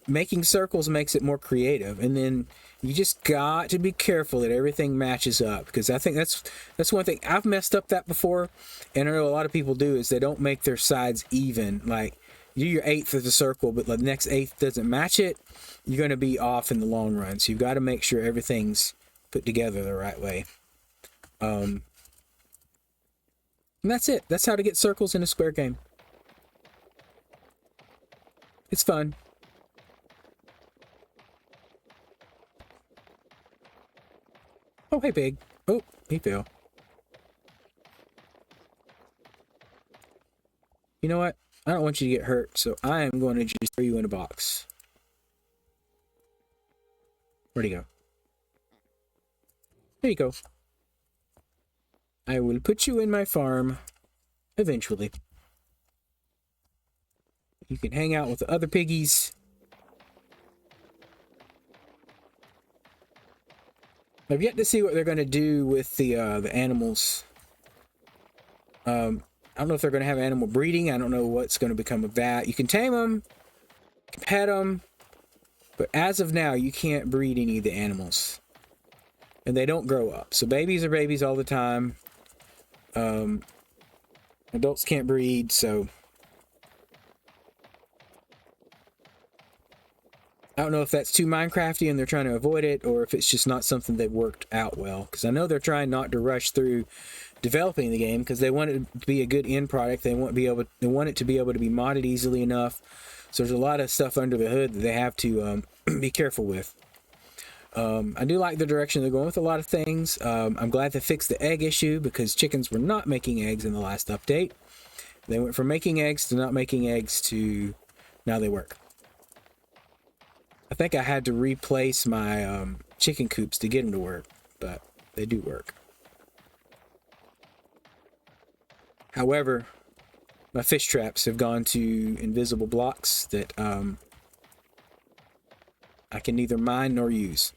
making circles makes it more creative, and then you just got to be careful that everything matches up, because I think that's one thing I've messed up that before, and I know a lot of people do, is they don't make their sides even. Like, you do your eighth of the circle, but the next eighth doesn't match it, you're going to be off in the long run. So you've got to make sure everything's put together the right way. And that's it. That's how to get circles in a square game. It's fun. Oh, hey, pig. Oh, he fell. You know what? I don't want you to get hurt, so I am going to just throw you in a box. Where'd he go? There you go. I will put you in my farm eventually. You can hang out with the other piggies. I've yet to see what they're going to do with the animals. I don't know if they're going to have animal breeding. I don't know what's going to become of that. You can tame them, you can pet them, but as of now, you can't breed any of the animals. And they don't grow up. So babies are babies all the time. Adults can't breed, so I don't know if that's too Minecrafty and they're trying to avoid it, or if it's just not something that worked out well. Because I know they're trying not to rush through developing the game, because they want it to be a good end product. They want it to be able to be modded easily enough. So there's a lot of stuff under the hood that they have to be careful with. I do like the direction they're going with a lot of things. I'm glad they fixed the egg issue, because chickens were not making eggs in the last update. They went from making eggs to not making eggs to now they work. I think I had to replace my chicken coops to get them to work, but they do work. However, my fish traps have gone to invisible blocks that I can neither mine nor use.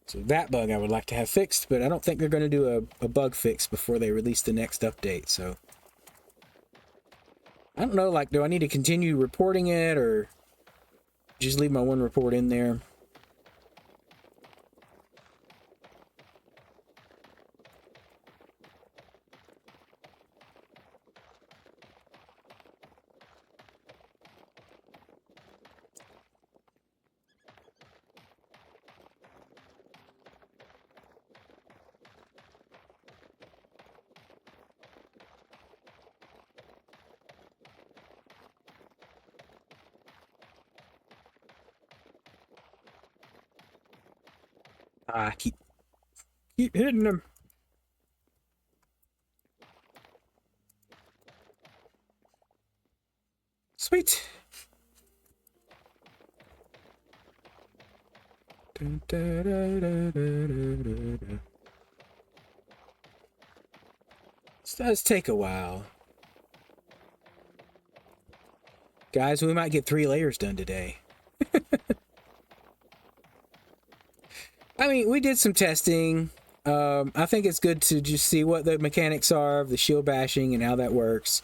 So that bug I would like to have fixed, but I don't think they're going to do a bug fix before they release the next update. So I don't know, like, do I need to continue reporting it, or just leave my one report in there? Keep hitting them. Sweet. This does take a while. Guys, we might get 3 layers done today. I mean, we did some testing. I think it's good to just see what the mechanics are of the shield bashing and how that works.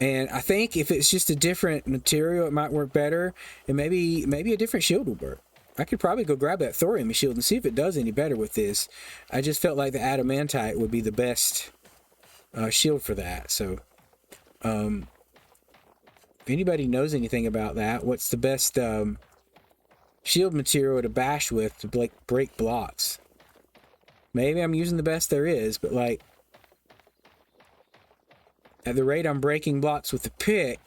And I think if it's just a different material, it might work better. And maybe a different shield would work. I could probably go grab that thorium shield and see if it does any better with this. I just felt like the adamantite would be the best shield for that. So, if anybody knows anything about that, what's the best shield material to bash with to break blocks? Maybe I'm using the best there is, but like, at the rate I'm breaking blocks with the pick,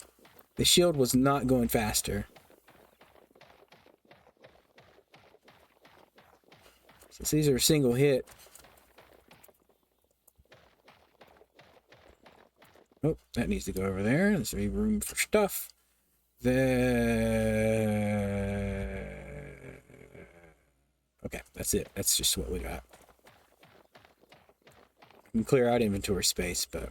the shield was not going faster. Since these are a single hit. Oh, that needs to go over there. There's room for stuff. There. Okay, that's it. That's just what we got. We can clear out inventory space, but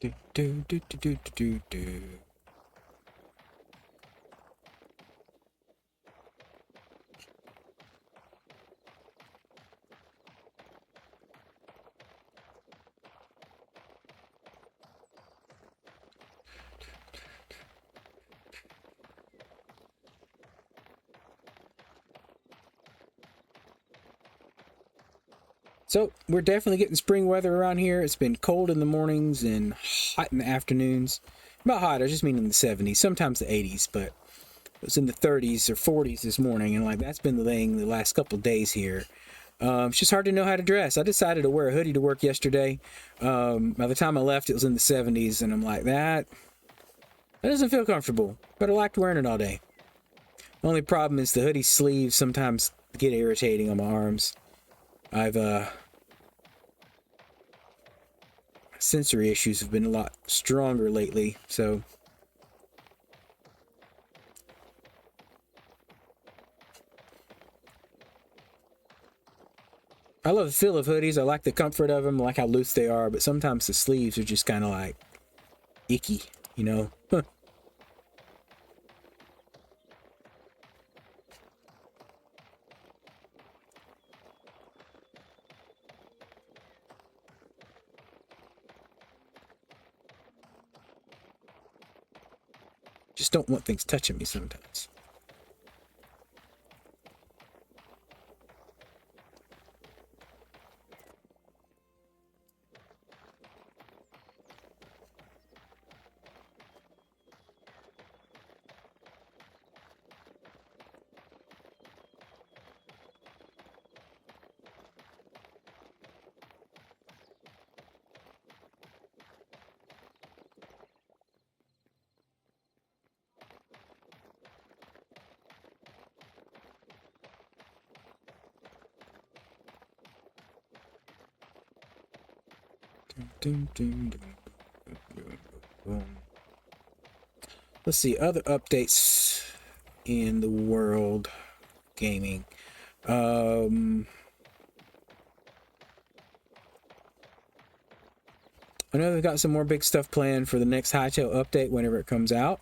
Do, do, do, do, do, do, do. So we're definitely getting spring weather around here. It's been cold in the mornings and hot in the afternoons. About hot, I just mean in the 70s, sometimes the 80s, but it was in the 30s or 40s this morning, and like that's been the thing the last couple of days here. It's just hard to know how to dress. I decided to wear a hoodie to work yesterday. By the time I left, it was in the 70s, and I'm like, that doesn't feel comfortable, but I liked wearing it all day. The only problem is the hoodie sleeves sometimes get irritating on my arms. Sensory issues have been a lot stronger lately, so I love the feel of hoodies. I like the comfort of them, I like how loose they are, but sometimes the sleeves are just kind of like icky, you know? Just don't want things touching me sometimes. Let's see, other updates in the world gaming. I know they've got some more big stuff planned for the next Hytale update whenever it comes out.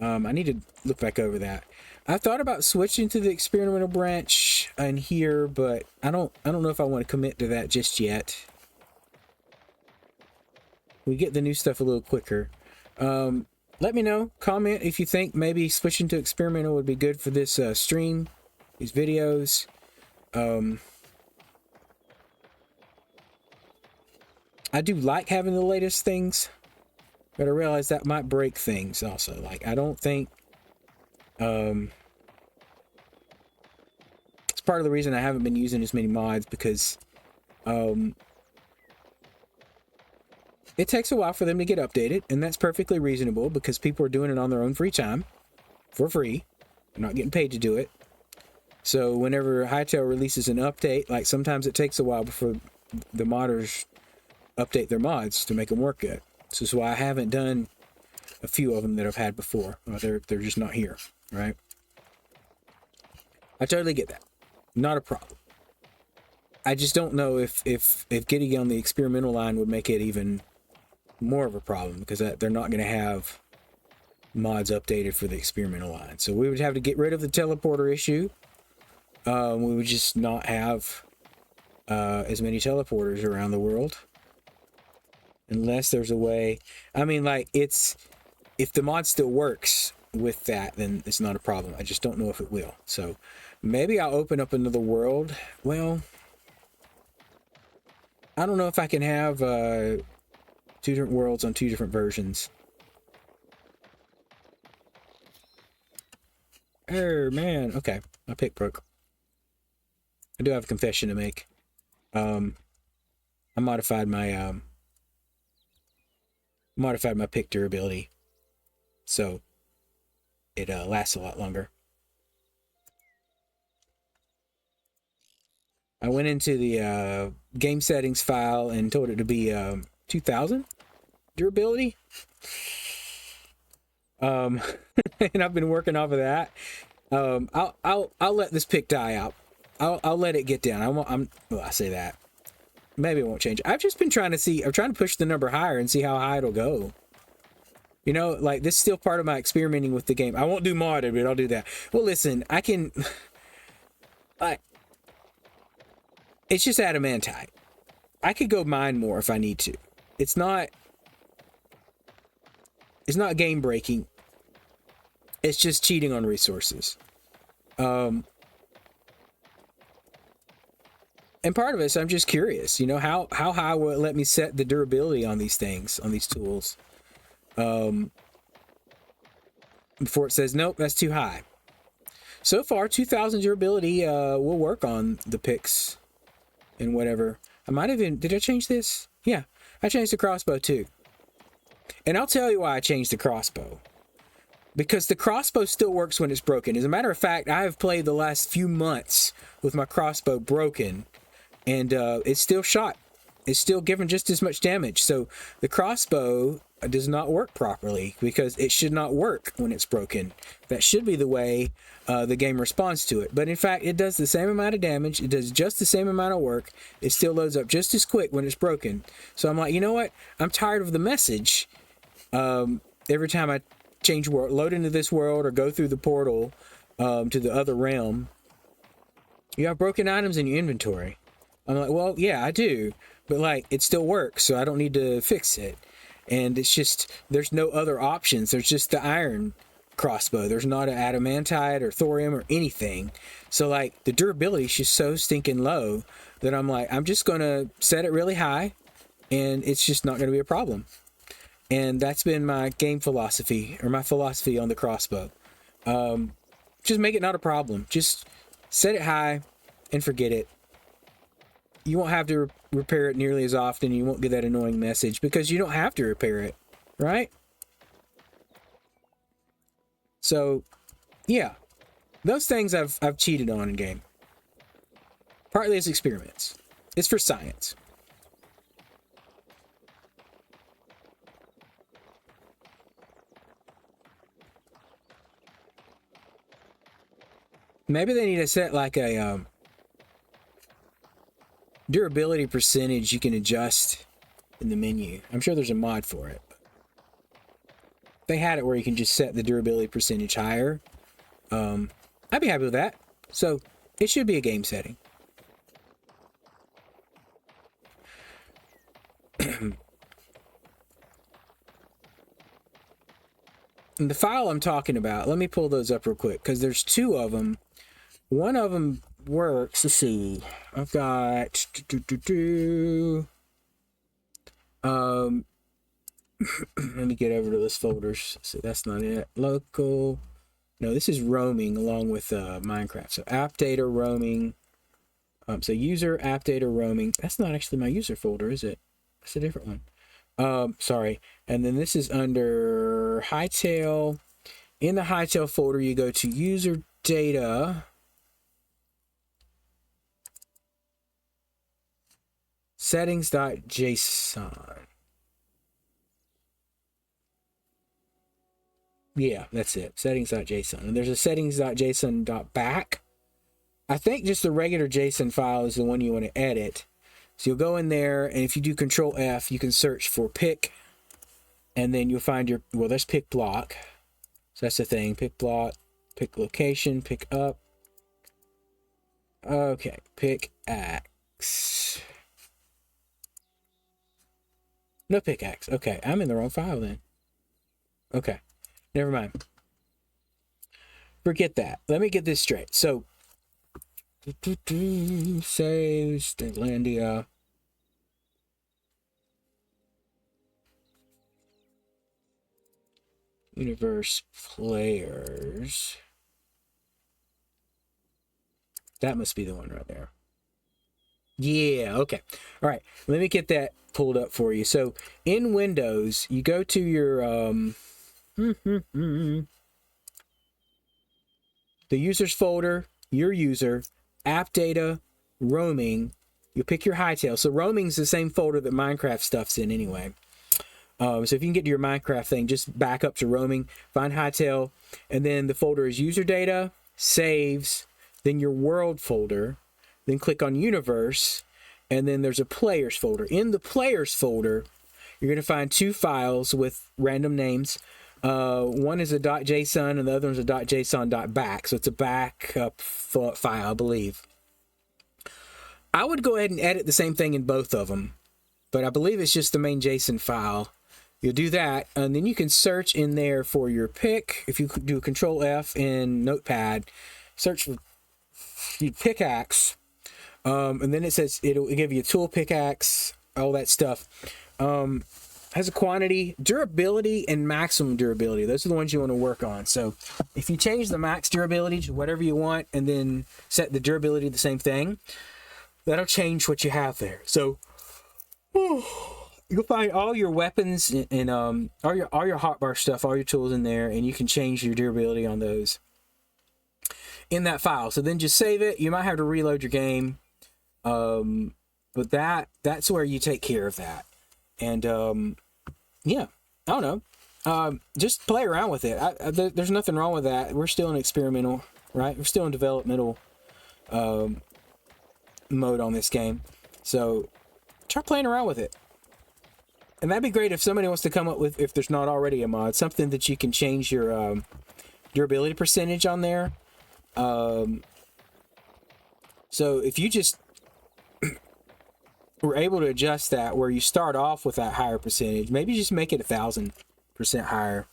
I need to look back over that. I thought about switching to the experimental branch in here, but I don't know if I want to commit to that just yet. We get the new stuff a little quicker. Let me know, comment if you think maybe switching to experimental would be good for this stream, these videos. I do like having the latest things, but I realize that might break things also. Like, I don't think it's part of the reason I haven't been using as many mods, because it takes a while for them to get updated, and that's perfectly reasonable because people are doing it on their own free time for free. They're not getting paid to do it. So whenever Hytale releases an update, like sometimes it takes a while before the modders update their mods to make them work good. So this is why I haven't done a few of them that I've had before. They're just not here, right? I totally get that. Not a problem. I just don't know if getting on the experimental line would make it even more of a problem, because they're not going to have mods updated for the experimental line. So we would have to get rid of the teleporter issue. We would just not have as many teleporters around the world, unless there's a way. I mean, like, if the mod still works with that, then it's not a problem. I just don't know if it will. So maybe I'll open up another world. Well, I don't know if I can have 2 different worlds on 2 different versions. Oh man, okay. My pick broke. I do have a confession to make. I modified my pick durability, so it lasts a lot longer. I went into the game settings file and told it to be 2000 durability. And I've been working off of that. I'll let this pick die out. I'll let it get down. I say that. Maybe it won't change. I've just been trying to see. I'm trying to push the number higher and see how high it'll go. You know, like this is still part of my experimenting with the game. I won't do modded, but I'll do that. Well, listen, I can. It's just adamantite. I could go mine more if I need to. It's not game breaking. It's just cheating on resources. And part of it is I'm just curious, you know, how high will it let me set the durability on these things, on these tools? Before it says, nope, that's too high. So far, 2000 durability will work on the picks and whatever. I might have even, did I change this? Yeah, I changed the crossbow too. And I'll tell you why I changed the crossbow. Because the crossbow still works when it's broken. As a matter of fact, I have played the last few months with my crossbow broken, and it's still shot. It's still giving just as much damage. So the crossbow does not work properly because it should not work when it's broken. That should be the way the game responds to it. But in fact, it does the same amount of damage. It does just the same amount of work. It still loads up just as quick when it's broken. So I'm like, you know what? I'm tired of the message. Every time I change world, load into this world or go through the portal to the other realm, you have broken items in your inventory. I'm like, well, yeah, I do. But like, it still works, so I don't need to fix it. And it's just, there's no other options. There's just the iron crossbow. There's not an adamantite or thorium or anything. So like, the durability is just so stinking low that I'm like, I'm just going to set it really high and it's just not going to be a problem. And that's been my game philosophy, or my philosophy on the crossbow. Just make it not a problem. Just set it high and forget it. You won't have to repair it nearly as often. You won't get that annoying message because you don't have to repair it, right? So, yeah, those things I've cheated on in game. Partly as experiments. It's for science. Maybe they need to set like a durability percentage you can adjust in the menu. I'm sure there's a mod for it. They had it where you can just set the durability percentage higher. I'd be happy with that. So it should be a game setting. And the file I'm talking about, let me pull those up real quick because there's two of them. One of them works. Let's see. I've got let me get over to this folders. So that's not it. Local. No, this is roaming along with Minecraft. So app data roaming. So user app data roaming. That's not actually my user folder, is it? That's a different one. Sorry. And then this is under Hightail. In the Hightail folder, you go to user data. Settings.json. Yeah, that's it. Settings.json. And there's a settings.json.back. I think just the regular JSON file is the one you want to edit. So you'll go in there, and if you do Control F, you can search for pick, and then you'll find your, well, there's pick block. So that's the thing. Pick block, pick location, pick up. Okay, pickaxe. No pickaxe. Okay, I'm in the wrong file then. Okay, never mind. Forget that. Let me get this straight. So, save Statelandia. Universe players. That must be the one right there. Yeah, okay. All right, let me get that pulled up for you. So in Windows, you go to your the users folder, your user, app data, roaming. You pick your Hightail. So roaming's the same folder that Minecraft stuff's in anyway. So if you can get to your Minecraft thing, just back up to roaming, find Hightail, and then the folder is user data, saves, then your world folder, then click on universe, and then there's a players folder. In the players folder, you're going to find two files with random names. One is a .json and the other one's a .json.back. So it's a backup file, I believe. I would go ahead and edit the same thing in both of them, but I believe it's just the main JSON file. You'll do that, and then you can search in there for your pick. If you do a Control F in Notepad, search for your pickaxe, and then it says it'll give you a tool pickaxe, all that stuff. Has a quantity, durability, and maximum durability. Those are the ones you want to work on. So if you change the max durability to whatever you want, and then set the durability to the same thing, that'll change what you have there. So you'll find all your weapons and all your hotbar stuff, all your tools in there, and you can change your durability on those in that file. So then just save it. You might have to reload your game, but that's where you take care of that. And yeah, I don't know. Just play around with it. There's nothing wrong with that. We're still in experimental, right? We're still in developmental mode on this game. So try playing around with it. And that'd be great if somebody wants to come up with, if there's not already a mod, something that you can change your durability percentage on there. So if you just were able to adjust that where you start off with that higher percentage, maybe just make it 1,000% higher,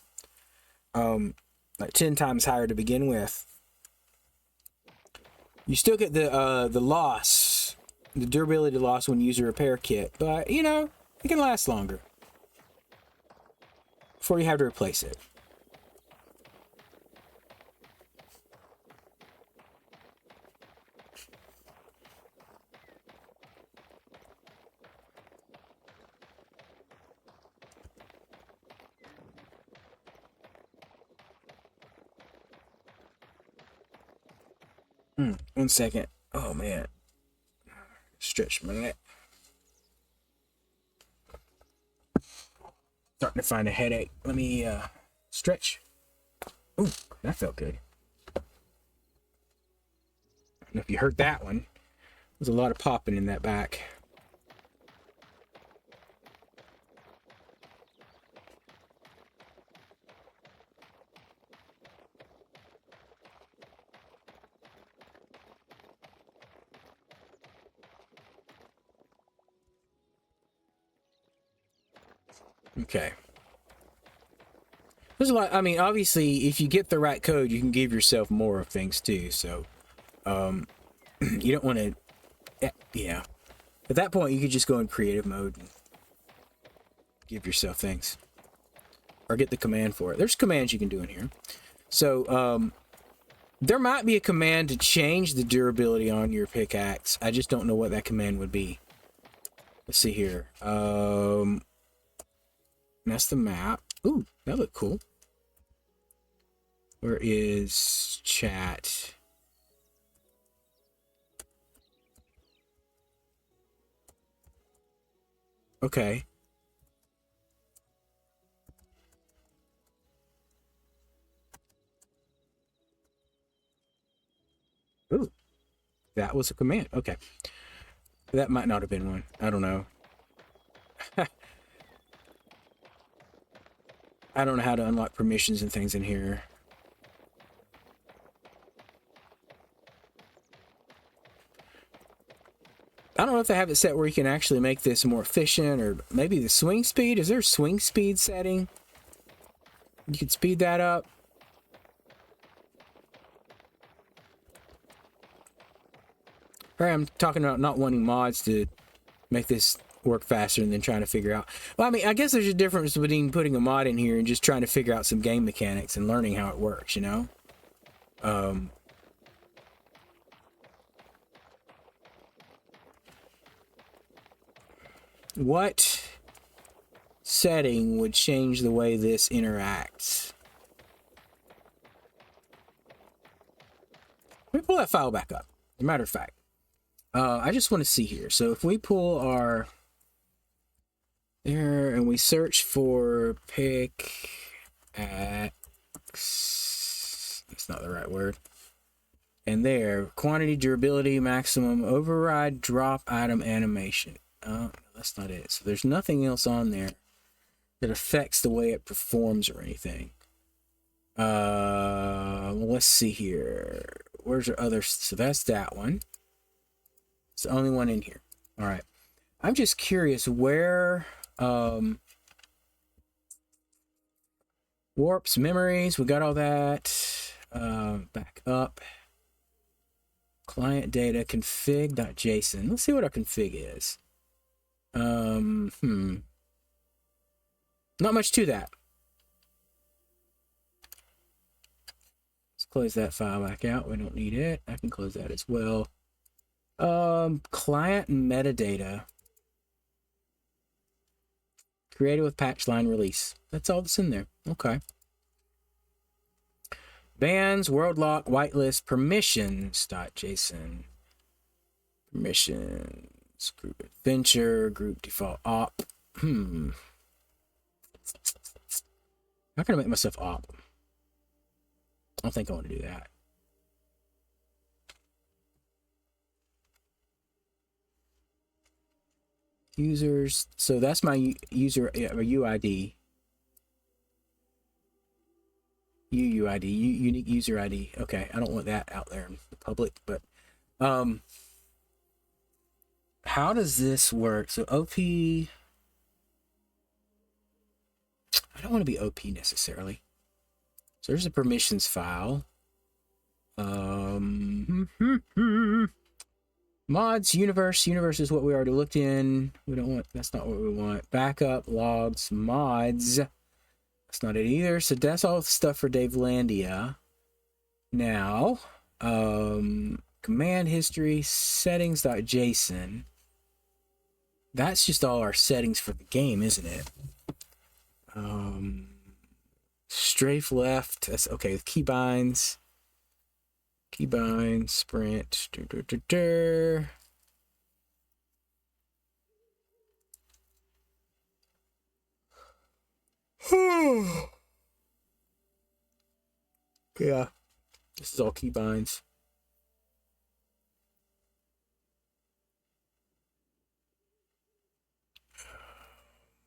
like 10 times higher to begin with. You still get the loss, the durability loss when you use a repair kit, but you know, it can last longer before you have to replace it. One second. Oh man. Stretch my neck. Starting to find a headache. Let me stretch. Ooh, that felt good. I don't know if you heard that one. There's a lot of popping in that back. Okay. There's a lot. I mean, obviously, if you get the right code, you can give yourself more of things too. So, you don't want to. Yeah. At that point, you could just go in creative mode and give yourself things, or get the command for it. There's commands you can do in here. So, there might be a command to change the durability on your pickaxe. I just don't know what that command would be. Let's see here. That's the map. Ooh, that looked cool. Where is chat? Okay. Ooh, that was a command. Okay. That might not have been one. I don't know. I don't know how to unlock permissions and things in here. I don't know if they have it set where you can actually make this more efficient, or maybe the swing speed. Is there a swing speed setting? You could speed that up. Right, I'm talking about not wanting mods to make this work faster and then trying to figure out. Well, I mean, I guess there's a difference between putting a mod in here and just trying to figure out some game mechanics and learning how it works, you know? What setting would change the way this interacts? Let me pull that file back up. As a matter of fact, I just want to see here. So if we pull our there and we search for pickaxe, that's not the right word. And there, quantity, durability, maximum, override, drop, item, animation. Oh, that's not it. So there's nothing else on there that affects the way it performs or anything. Let's see here. Where's your other? So that's that one. It's the only one in here. All right. I'm just curious where, warps, memories, we got all that. Back up. Client data, config.json. Let's see what our config is. Not much to that. Let's close that file back out. We don't need it. I can close that as well. Client metadata. Created with patch line release. That's all that's in there. Okay. Bans, world lock, whitelist, permissions.json. Permissions, group adventure, group default op. How can I make myself op? I don't think I want to do that. Users, so that's my user UID. UUID, unique user ID. Okay, I don't want that out there in the public, but how does this work? So OP, I don't want to be OP necessarily. So there's a permissions file. Mods, universe is what we already looked in. We don't want, that's not what we want. Backup, logs, mods. That's not it either. So that's all the stuff for Davelandia. Now, command history, settings.json. That's just all our settings for the game, isn't it? Strafe left. That's okay. Keybinds. Keybind, sprint. Yeah, this is all keybinds.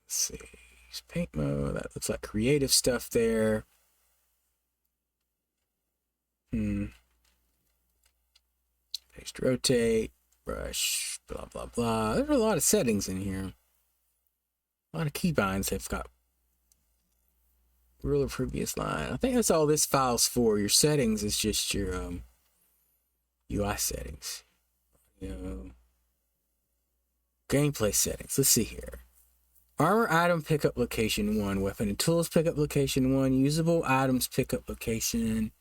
Let's see, paint mode. That looks like creative stuff there. Paste, rotate, brush, blah blah blah. There's a lot of settings in here. A lot of keybinds have got. Ruler previous line. I think that's all this file's for. Your settings is just your UI settings. Gameplay settings. Let's see here. Armor item pickup location 1. Weapon and tools pickup location 1. Usable items pickup location.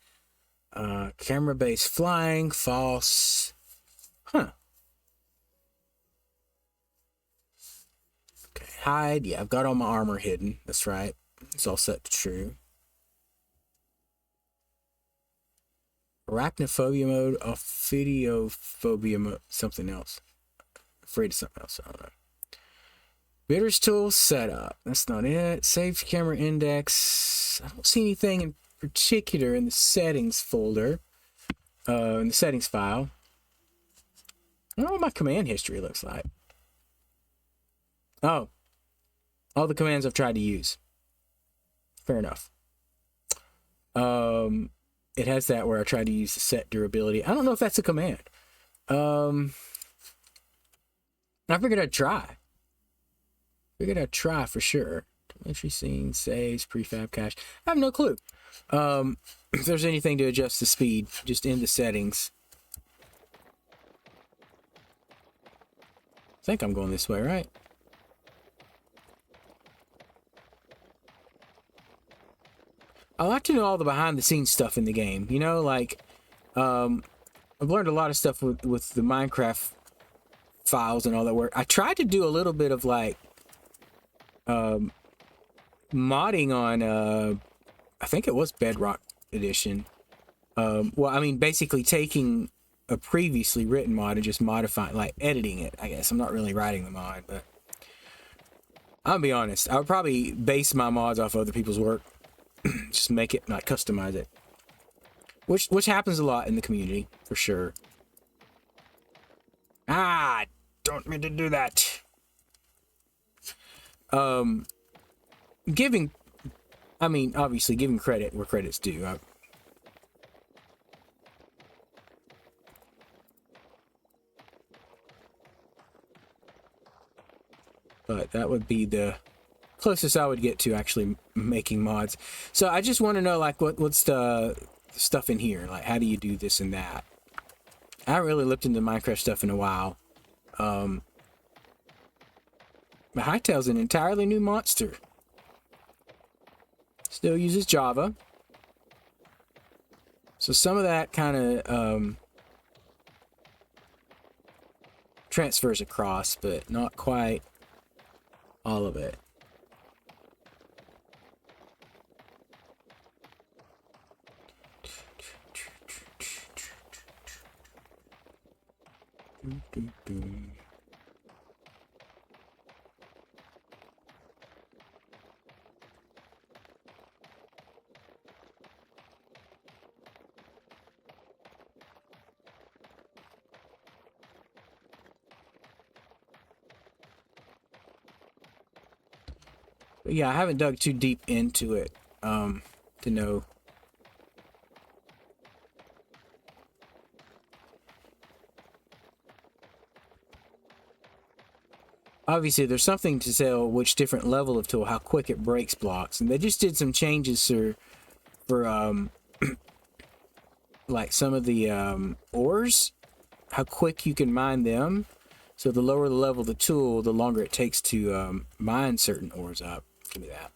Camera base flying. False. Huh. Okay. Hide. Yeah, I've got all my armor hidden. That's right. It's all set to true. Arachnophobia mode, ophidiophobia mode, something else. Afraid of something else, I don't know. Bidders tool setup. That's not it. Save camera index. I don't see anything in particular in the settings folder. In the settings file. I don't know what my command history looks like. Oh. All the commands I've tried to use. Fair enough. It has that where I tried to use the set durability. I don't know if that's a command. I figured I'd try. For sure. Entry scene, saves, prefab cache. I have no clue. If there's anything to adjust the speed, just in the settings. I think I'm going this way, right? I like to know all the behind the scenes stuff in the game. You know, like, I've learned a lot of stuff with the Minecraft files and all that work. I tried to do a little bit of like, modding on, I think it was Bedrock Edition. Well, I mean, basically taking a previously written mod and just modifying, like editing it, I guess. I'm not really writing the mod, but I'll be honest. I would probably base my mods off other people's work. Just make it, not customize it. which happens a lot in the community for sure. Ah, don't mean to do that. Giving, I mean, obviously giving credit where credit's due. But that would be the closest I would get to actually making mods. So I just want to know, like, what's the stuff in here? Like, how do you do this and that? I haven't really looked into Minecraft stuff in a while. But Hytale's an entirely new monster. Still uses Java. So some of that kind of transfers across, but not quite all of it. But yeah, I haven't dug too deep into it to know. Obviously, there's something to tell which different level of tool, how quick it breaks blocks. And they just did some changes for like some of the ores, how quick you can mine them. So the lower the level of the tool, the longer it takes to mine certain ores up. Give me that.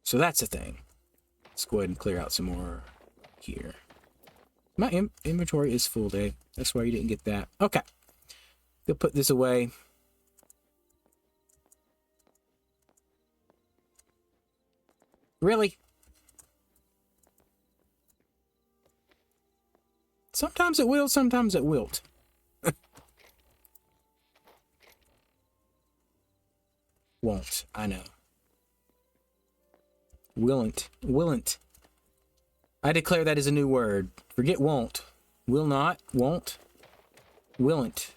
So that's a thing. Let's go ahead and clear out some more here. My inventory is full, Dave. That's why you didn't get that. Okay. Go put this away. Really? Sometimes it will, sometimes it wilt. Won't, I know. Willn't. Willn't. I declare that as a new word. Forget won't. Will not. Won't. Willn't.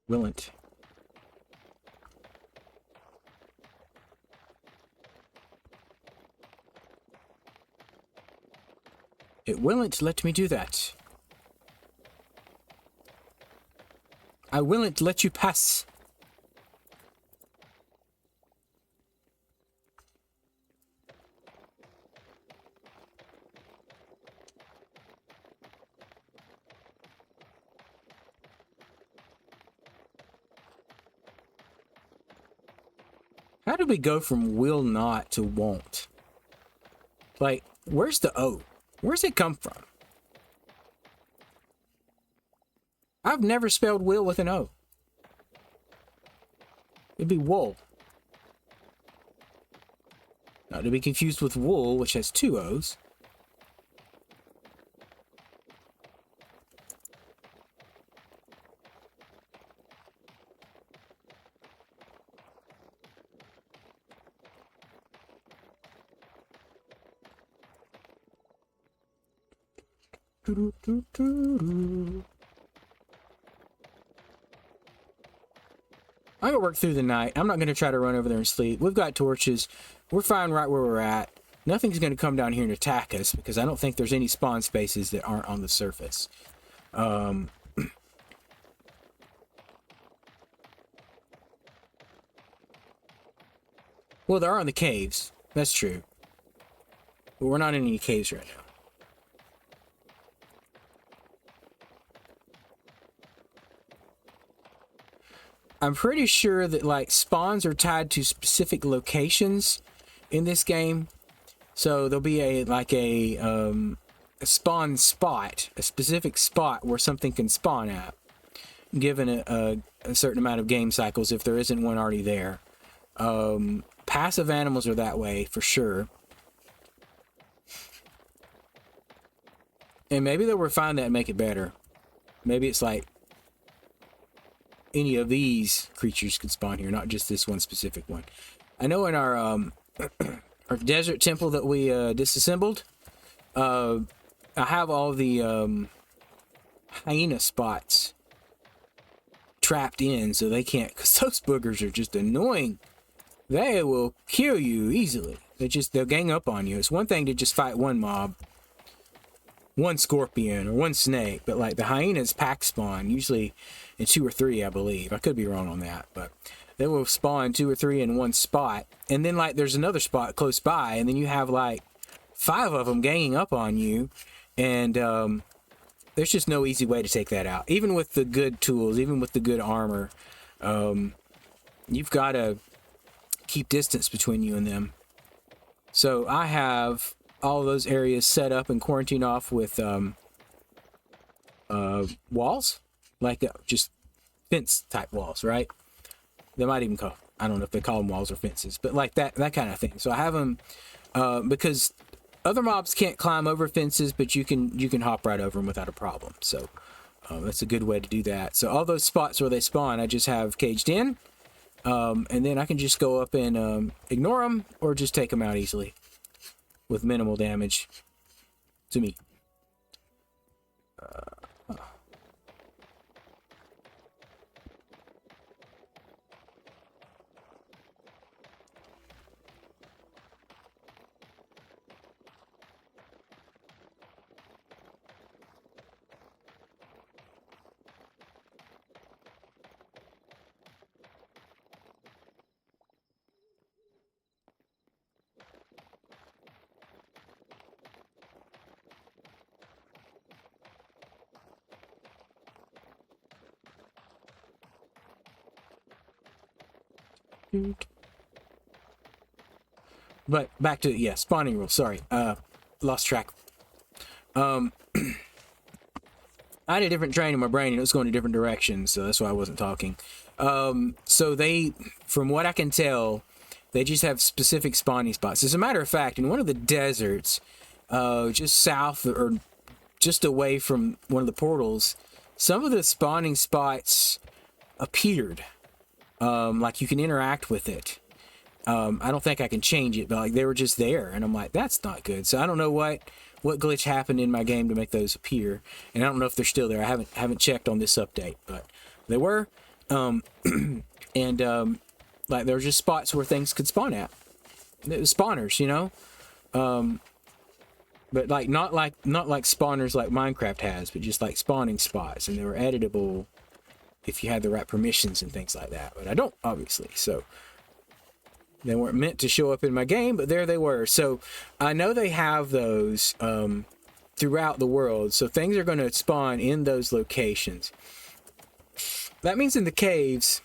Willn't. It willn't let me do that. I willn't let you pass. How do we go from will not to won't? Like, where's the O? Where's it come from? I've never spelled will with an O. It'd be wool. Not to be confused with wool, which has two O's. I'm gonna work through the night. I'm not gonna try to run over there and sleep. We've got torches. We're fine right where we're at. Nothing's gonna come down here and attack us because I don't think there's any spawn spaces that aren't on the surface. Well, there are in the caves. That's true. But we're not in any caves right now. I'm pretty sure that like spawns are tied to specific locations in this game. So there'll be a spawn spot, a specific spot where something can spawn at, given a certain amount of game cycles if there isn't one already there. Passive animals are that way for sure. And maybe they'll refine that and make it better. Maybe it's like any of these creatures could spawn here, not just this one specific one. I know in our our desert temple that we disassembled, I have all the hyena spots trapped in so they can't, because those boogers are just annoying. They will kill you easily. They'll gang up on you. It's one thing to just fight one mob, one scorpion or one snake, but like the hyenas pack spawn usually in 2 or 3, I believe. I could be wrong on that, but they will spawn 2 or 3 in one spot, and then like there's another spot close by, and then you have like 5 of them ganging up on you, and there's just no easy way to take that out. Even with the good tools, even with the good armor, you've got to keep distance between you and them. So I have all those areas set up and quarantined off with walls, like just fence type walls, right? They might even call, I don't know if they call them walls or fences, but like that kind of thing. So I have them because other mobs can't climb over fences, but you can hop right over them without a problem. So that's a good way to do that. So all those spots where they spawn, I just have caged in, and then I can just go up and ignore them or just take them out easily with minimal damage to me. But back to, yeah, spawning rules. Sorry, lost track. I had a different train in my brain and it was going in different directions, so that's why I wasn't talking. So they, from what I can tell, they just have specific spawning spots. As a matter of fact, in one of the deserts, just south or just away from one of the portals, some of the spawning spots appeared. Like you can interact with it. I don't think I can change it, but like they were just there, and I'm like, that's not good. So I don't know what glitch happened in my game to make those appear, and I don't know if they're still there. I haven't checked on this update, but they were. And like there were just spots where things could spawn at. It was spawners, you know. But like not like spawners like Minecraft has, but just like spawning spots, and they were editable if you had the right permissions and things like that. But I don't, obviously, so they weren't meant to show up in my game, but there they were. So I know they have those throughout the world, so things are going to spawn in those locations. That means in the caves,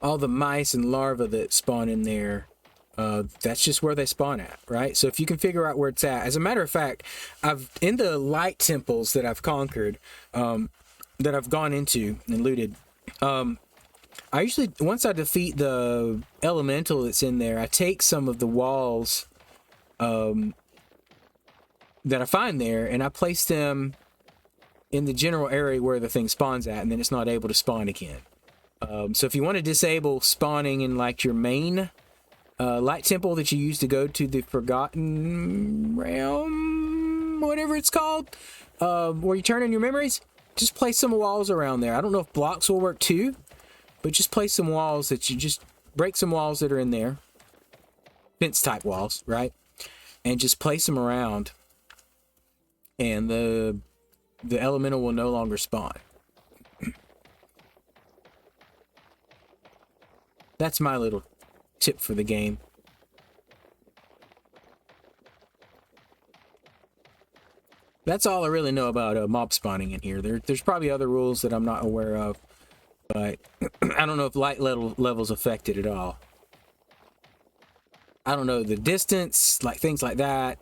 all the mice and larvae that spawn in there, that's just where they spawn at, right? So if you can figure out where it's at. As a matter of fact, in the light temples that I've conquered, that I've gone into and looted, I usually, once I defeat the elemental that's in there, I take some of the walls that I find there, and I place them in the general area where the thing spawns at, and then it's not able to spawn again. So if you want to disable spawning in like your main light temple that you use to go to the Forgotten Realm, whatever it's called, where you turn in your memories, just place some walls around there. I don't know if blocks will work too, but just place some walls that you just break some walls that are in there, fence type walls, right? And just place them around, and the elemental will no longer spawn. That's my little tip for the game. That's all I really know about mob spawning in here. There's probably other rules that I'm not aware of, but I don't know if light levels affect it at all. I don't know the distance, like things like that.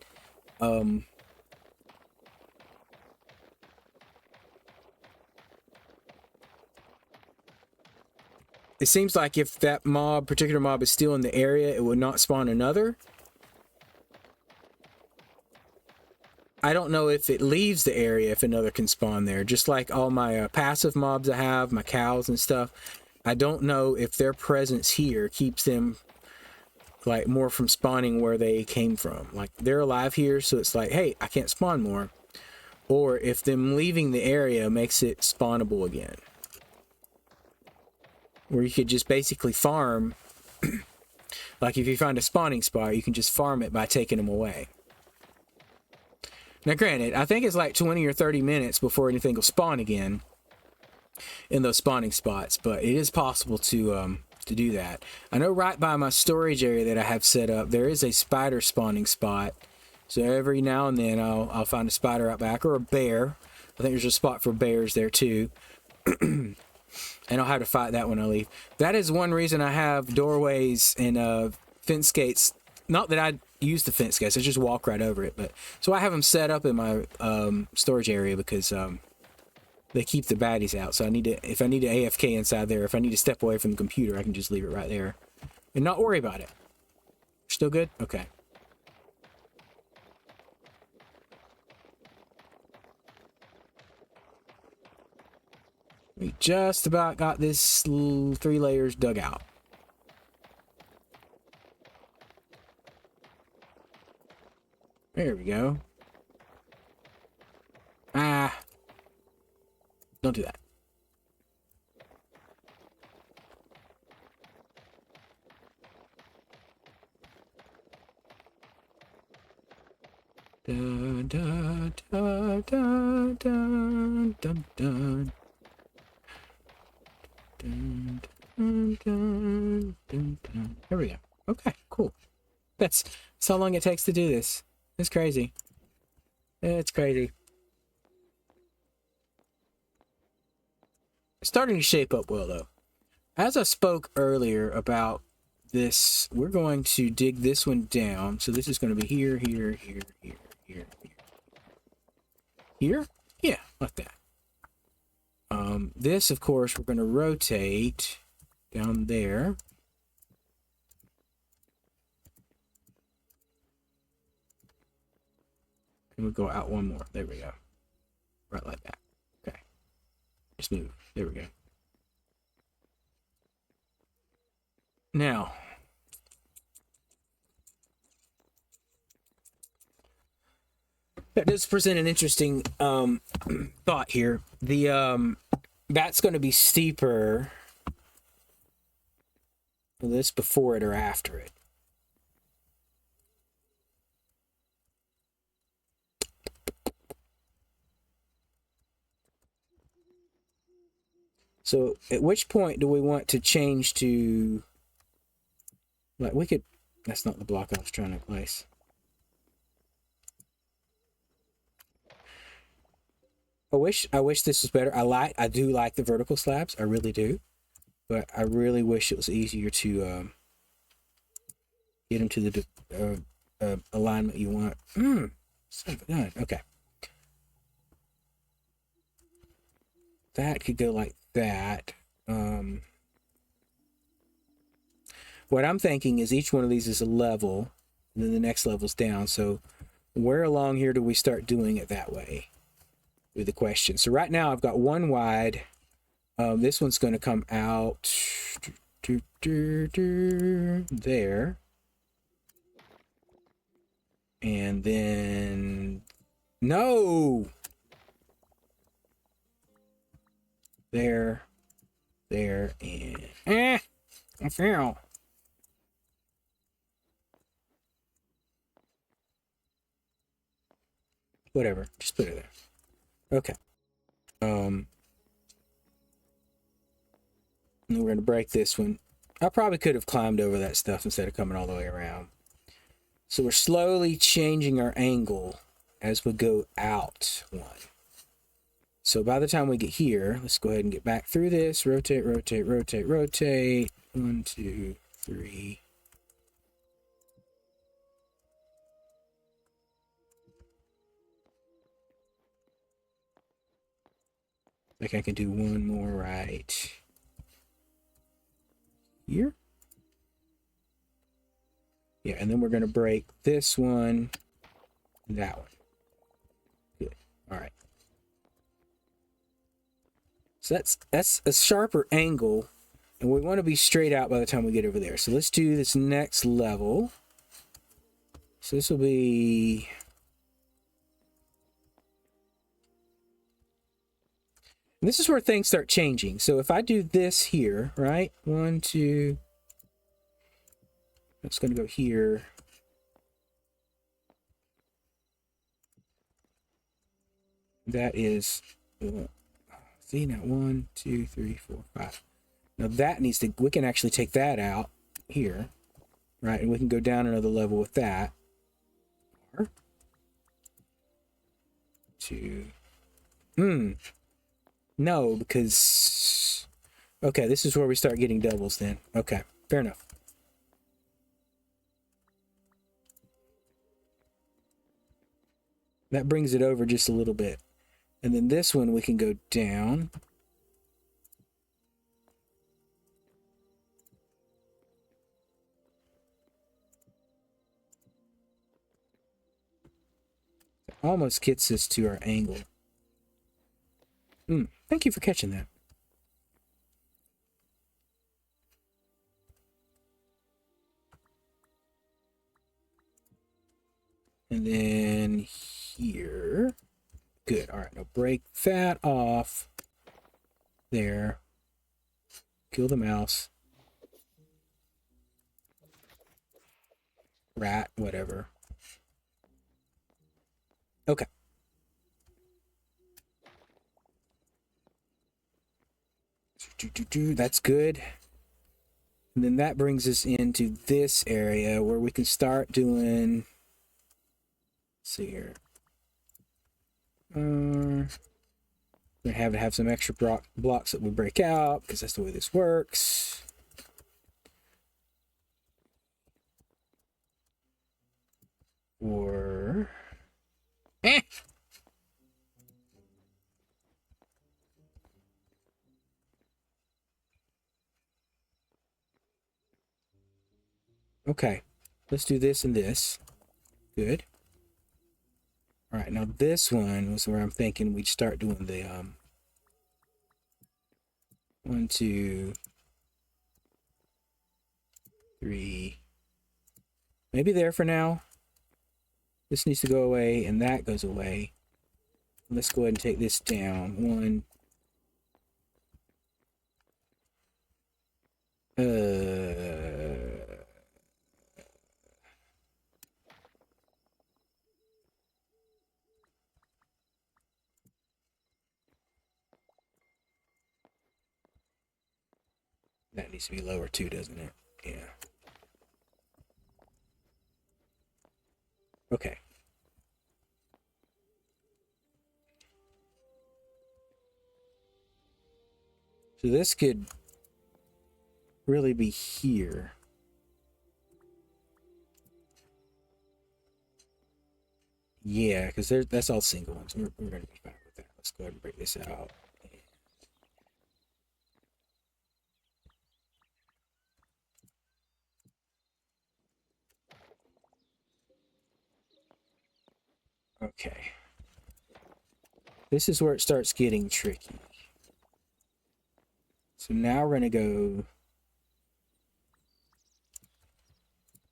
It seems like if that particular mob is still in the area, it would not spawn another. I don't know if it leaves the area if another can spawn there. Just like all my passive mobs I have, my cows and stuff. I don't know if their presence here keeps them like more from spawning where they came from. Like they're alive here, so it's like, hey, I can't spawn more. Or if them leaving the area makes it spawnable again. Where you could just basically farm. Like if you find a spawning spot, you can just farm it by taking them away. Now granted, I think it's like 20 or 30 minutes before anything will spawn again in those spawning spots, but it is possible to do that. I know right by my storage area that I have set up, there is a spider spawning spot. So every now and then I'll find a spider out back, or a bear. I think there's a spot for bears there too. And I'll have to fight that when I leave. That is one reason I have doorways and fence gates. Not that I use the fence gates, I just walk right over it. But so I have them set up in my storage area because they keep the baddies out. So I need to, if I need to AFK inside there, if I need to step away from the computer, I can just leave it right there and not worry about it. Still good? Okay. We just about got this 3 layers dug out. There we go. Ah. Don't do that. Dun, dun, dun, dun, dun, dun, dun. Dun, dun, dun, dun, dun. There we go. Okay, cool. That's how long it takes to do this. It's crazy. It's crazy. It's starting to shape up well, though. As I spoke earlier about this, we're going to dig this one down. So this is going to be here, here, here, here, here, here. Here? Yeah, like that. This, of course, we're going to rotate down there. And we'll go out one more. There we go. Right like that. Okay. Just move. There we go. Now, that does present an interesting thought here. The that's going to be steeper. Well, this before it or after it? So at which point do we want to change to, like, we could, that's not the block I was trying to place. I wish this was better. I do like the vertical slabs. I really do. But I really wish it was easier to get them to the alignment you want. Son of a gun. Okay. That could go like that. What I'm thinking is each one of these is a level, and then the next level's down. So where along here do we start doing it that way? With the question. So right now I've got one wide. This one's going to come out there. And then no. There, and I fell. Whatever, just put it there. Okay. And we're gonna break this one. I probably could have climbed over that stuff instead of coming all the way around. So we're slowly changing our angle as we go out one. So by the time we get here, let's go ahead and get back through this. Rotate, rotate, rotate, rotate. 1, 2, 3. Like I can do one more right here. Yeah, and then we're going to break this one, that one. All right. So that's a sharper angle, and we want to be straight out by the time we get over there. So let's do this next level. So this will be... And this is where things start changing. So if I do this here, right? 1, 2... That's going to go here. That is... see, now 1, 2, 3, 4, 5. Now that needs to... We can actually take that out here. Right? And we can go down another level with that. 2... No, because... Okay, this is where we start getting doubles then. Okay, fair enough. That brings it over just a little bit. And then this one we can go down. It almost gets us to our angle. Thank you for catching that. And then here. Good. All right. Now break that off. There. Kill the mouse. Rat, whatever. Okay. That's good. And then that brings us into this area where we can start doing... Let's see here. We're gonna have to have some extra blocks that we break out because that's the way this works. Or okay, let's do this and this. Good. All right, now this one was where I'm thinking we'd start doing the 1, 2, 3. Maybe there for now. This needs to go away, and that goes away. Let's go ahead and take this down. 1. That needs to be lower too, doesn't it? Yeah. Okay. So this could really be here. Yeah, because that's all single ones. We're going to be fine with that. Let's go ahead and break this out. Okay. This is where it starts getting tricky. So now we're going to go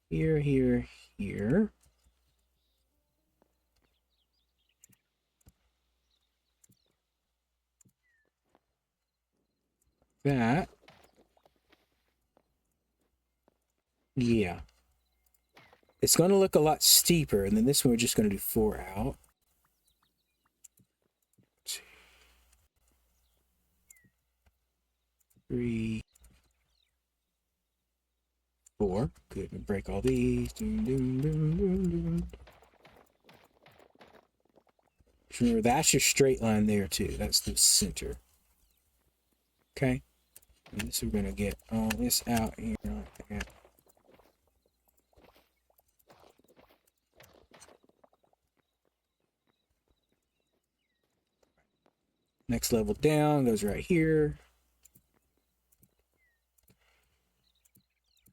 here, here, here. That. Yeah. It's going to look a lot steeper, and then this one we're just going to do 4 out. 2, 3, 4. Good. And break all these. Remember, that's your straight line there too. That's the center. Okay. And so we're going to get all this out here like that. Next level down goes right here.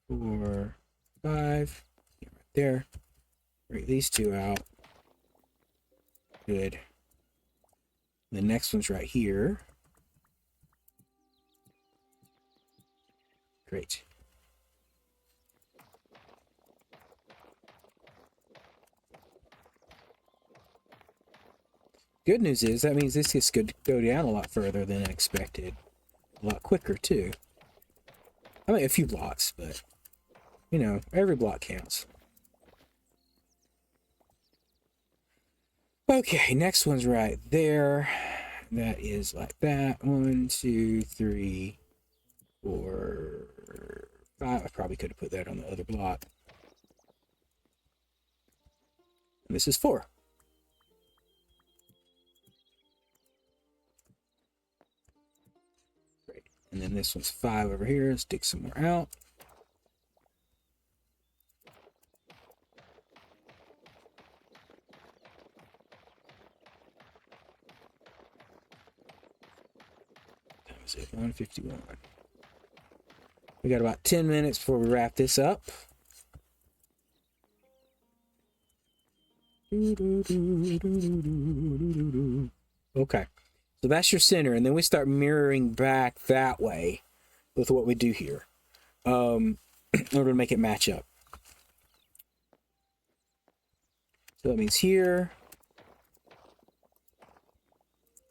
4, 5. Right there. Break these 2 out. Good. The next one's right here. Great. Good news is that means this gets good go down a lot further than expected. A lot quicker too. I mean, a few blocks, but you know, every block counts. Okay, next one's right there. That is like that. 1, 2, 3, 4, 5. I probably could have put that on the other block. And this is 4. Great. And then this one's 5 over here. Let's dig some more out. That was it, 151. We got about 10 minutes before we wrap this up. Okay, so that's your center, and then we start mirroring back that way with what we do here in order to make it match up. So that means here,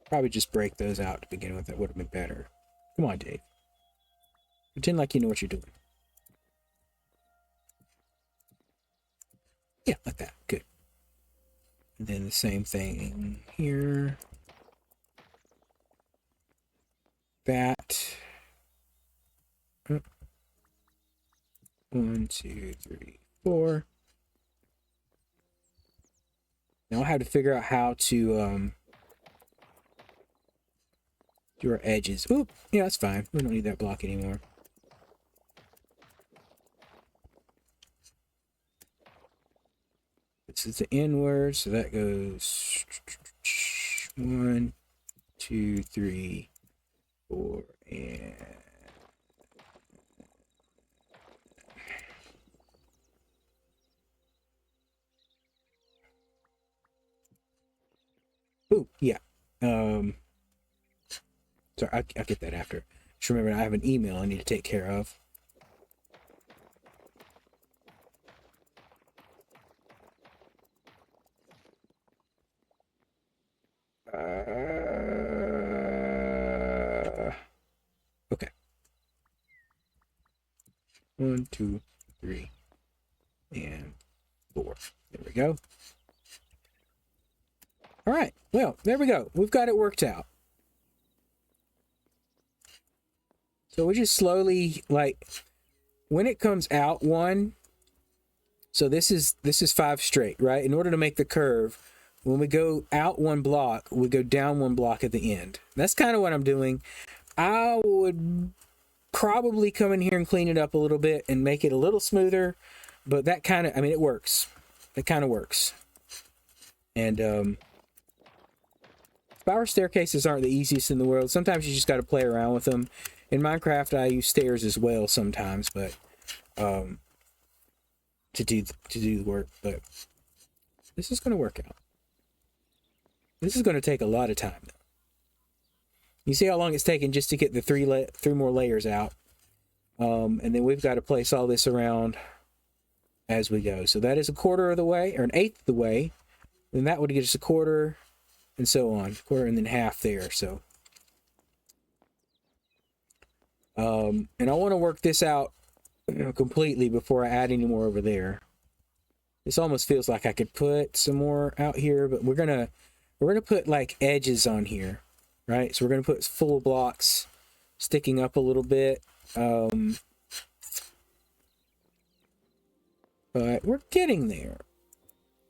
probably just break those out to begin with. That would have been better. Come on, Dave. Pretend like you know what you're doing. Yeah, like that. Good. And then the same thing here. That. 1, 2, 3, 4. Now I have to figure out how to do our edges. Oop, yeah, that's fine. We don't need that block anymore. This is the inward, so that goes 1, 2, 3, 4, and oh yeah. Sorry, I'll get that after. Just remember, I have an email I need to take care of. Okay. 1, 2, 3, and 4. There we go. All right. Well, there we go. We've got it worked out. So we just slowly, like, when it comes out one, so this is 5 straight, right? In order to make the curve, when we go out one block, we go down one block at the end. That's kind of what I'm doing. I would probably come in here and clean it up a little bit and make it a little smoother, but that kind of, I mean, it works. It kind of works. And spiral staircases aren't the easiest in the world. Sometimes you just got to play around with them. In Minecraft, I use stairs as well sometimes, but to do the work. But this is going to work out. This is going to take a lot of time, though. You see how long it's taken just to get the three more layers out, and then we've got to place all this around as we go. So that is 1/4 of the way, or 1/8 of the way. Then that would get us 1/4, and so on, 1/4 and then half there. So. And I want to work this out completely before I add any more over there. This almost feels like I could put some more out here, but we're gonna put like edges on here, right? So we're gonna put full blocks sticking up a little bit. But we're getting there.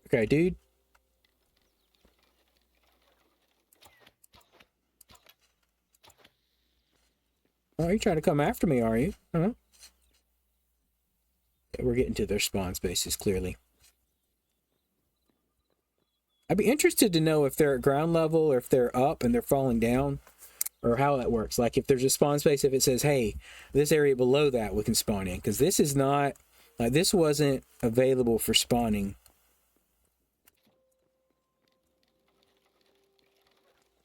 Okay, dude. Oh, are you trying to come after me, are you? Huh? Yeah, we're getting to their spawn spaces, clearly. I'd be interested to know if they're at ground level or if they're up and they're falling down, or how that works. Like if there's a spawn space, if it says, hey, this area below that we can spawn in. Because this is not, like this wasn't available for spawning.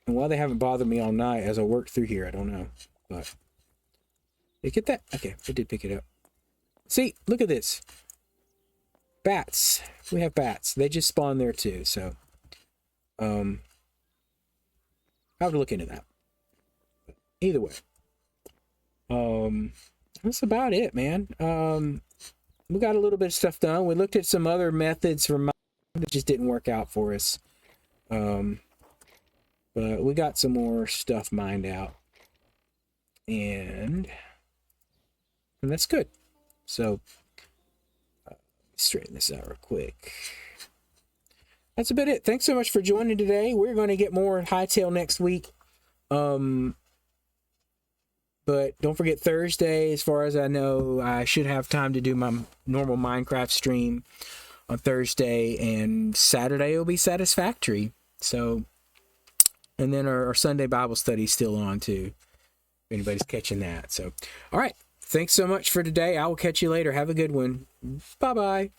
And why they haven't bothered me all night as I work through here, I don't know. But they get that? Okay, they did pick it up. See, look at this. Bats. We have bats. They just spawn there too, so I have to look into that. Either way. That's about it, man. We got a little bit of stuff done. We looked at some other methods for mining that just didn't work out for us. But we got some more stuff mined out. And that's good. So straighten this out real quick. That's about it. Thanks so much for joining today. We're going to get more Hytale next week. But don't forget Thursday, as far as I know, I should have time to do my normal Minecraft stream on Thursday, and Saturday will be Satisfactory. So, and then our Sunday Bible study is still on too, if anybody's catching that. So, all right. Thanks so much for today. I will catch you later. Have a good one. Bye-bye.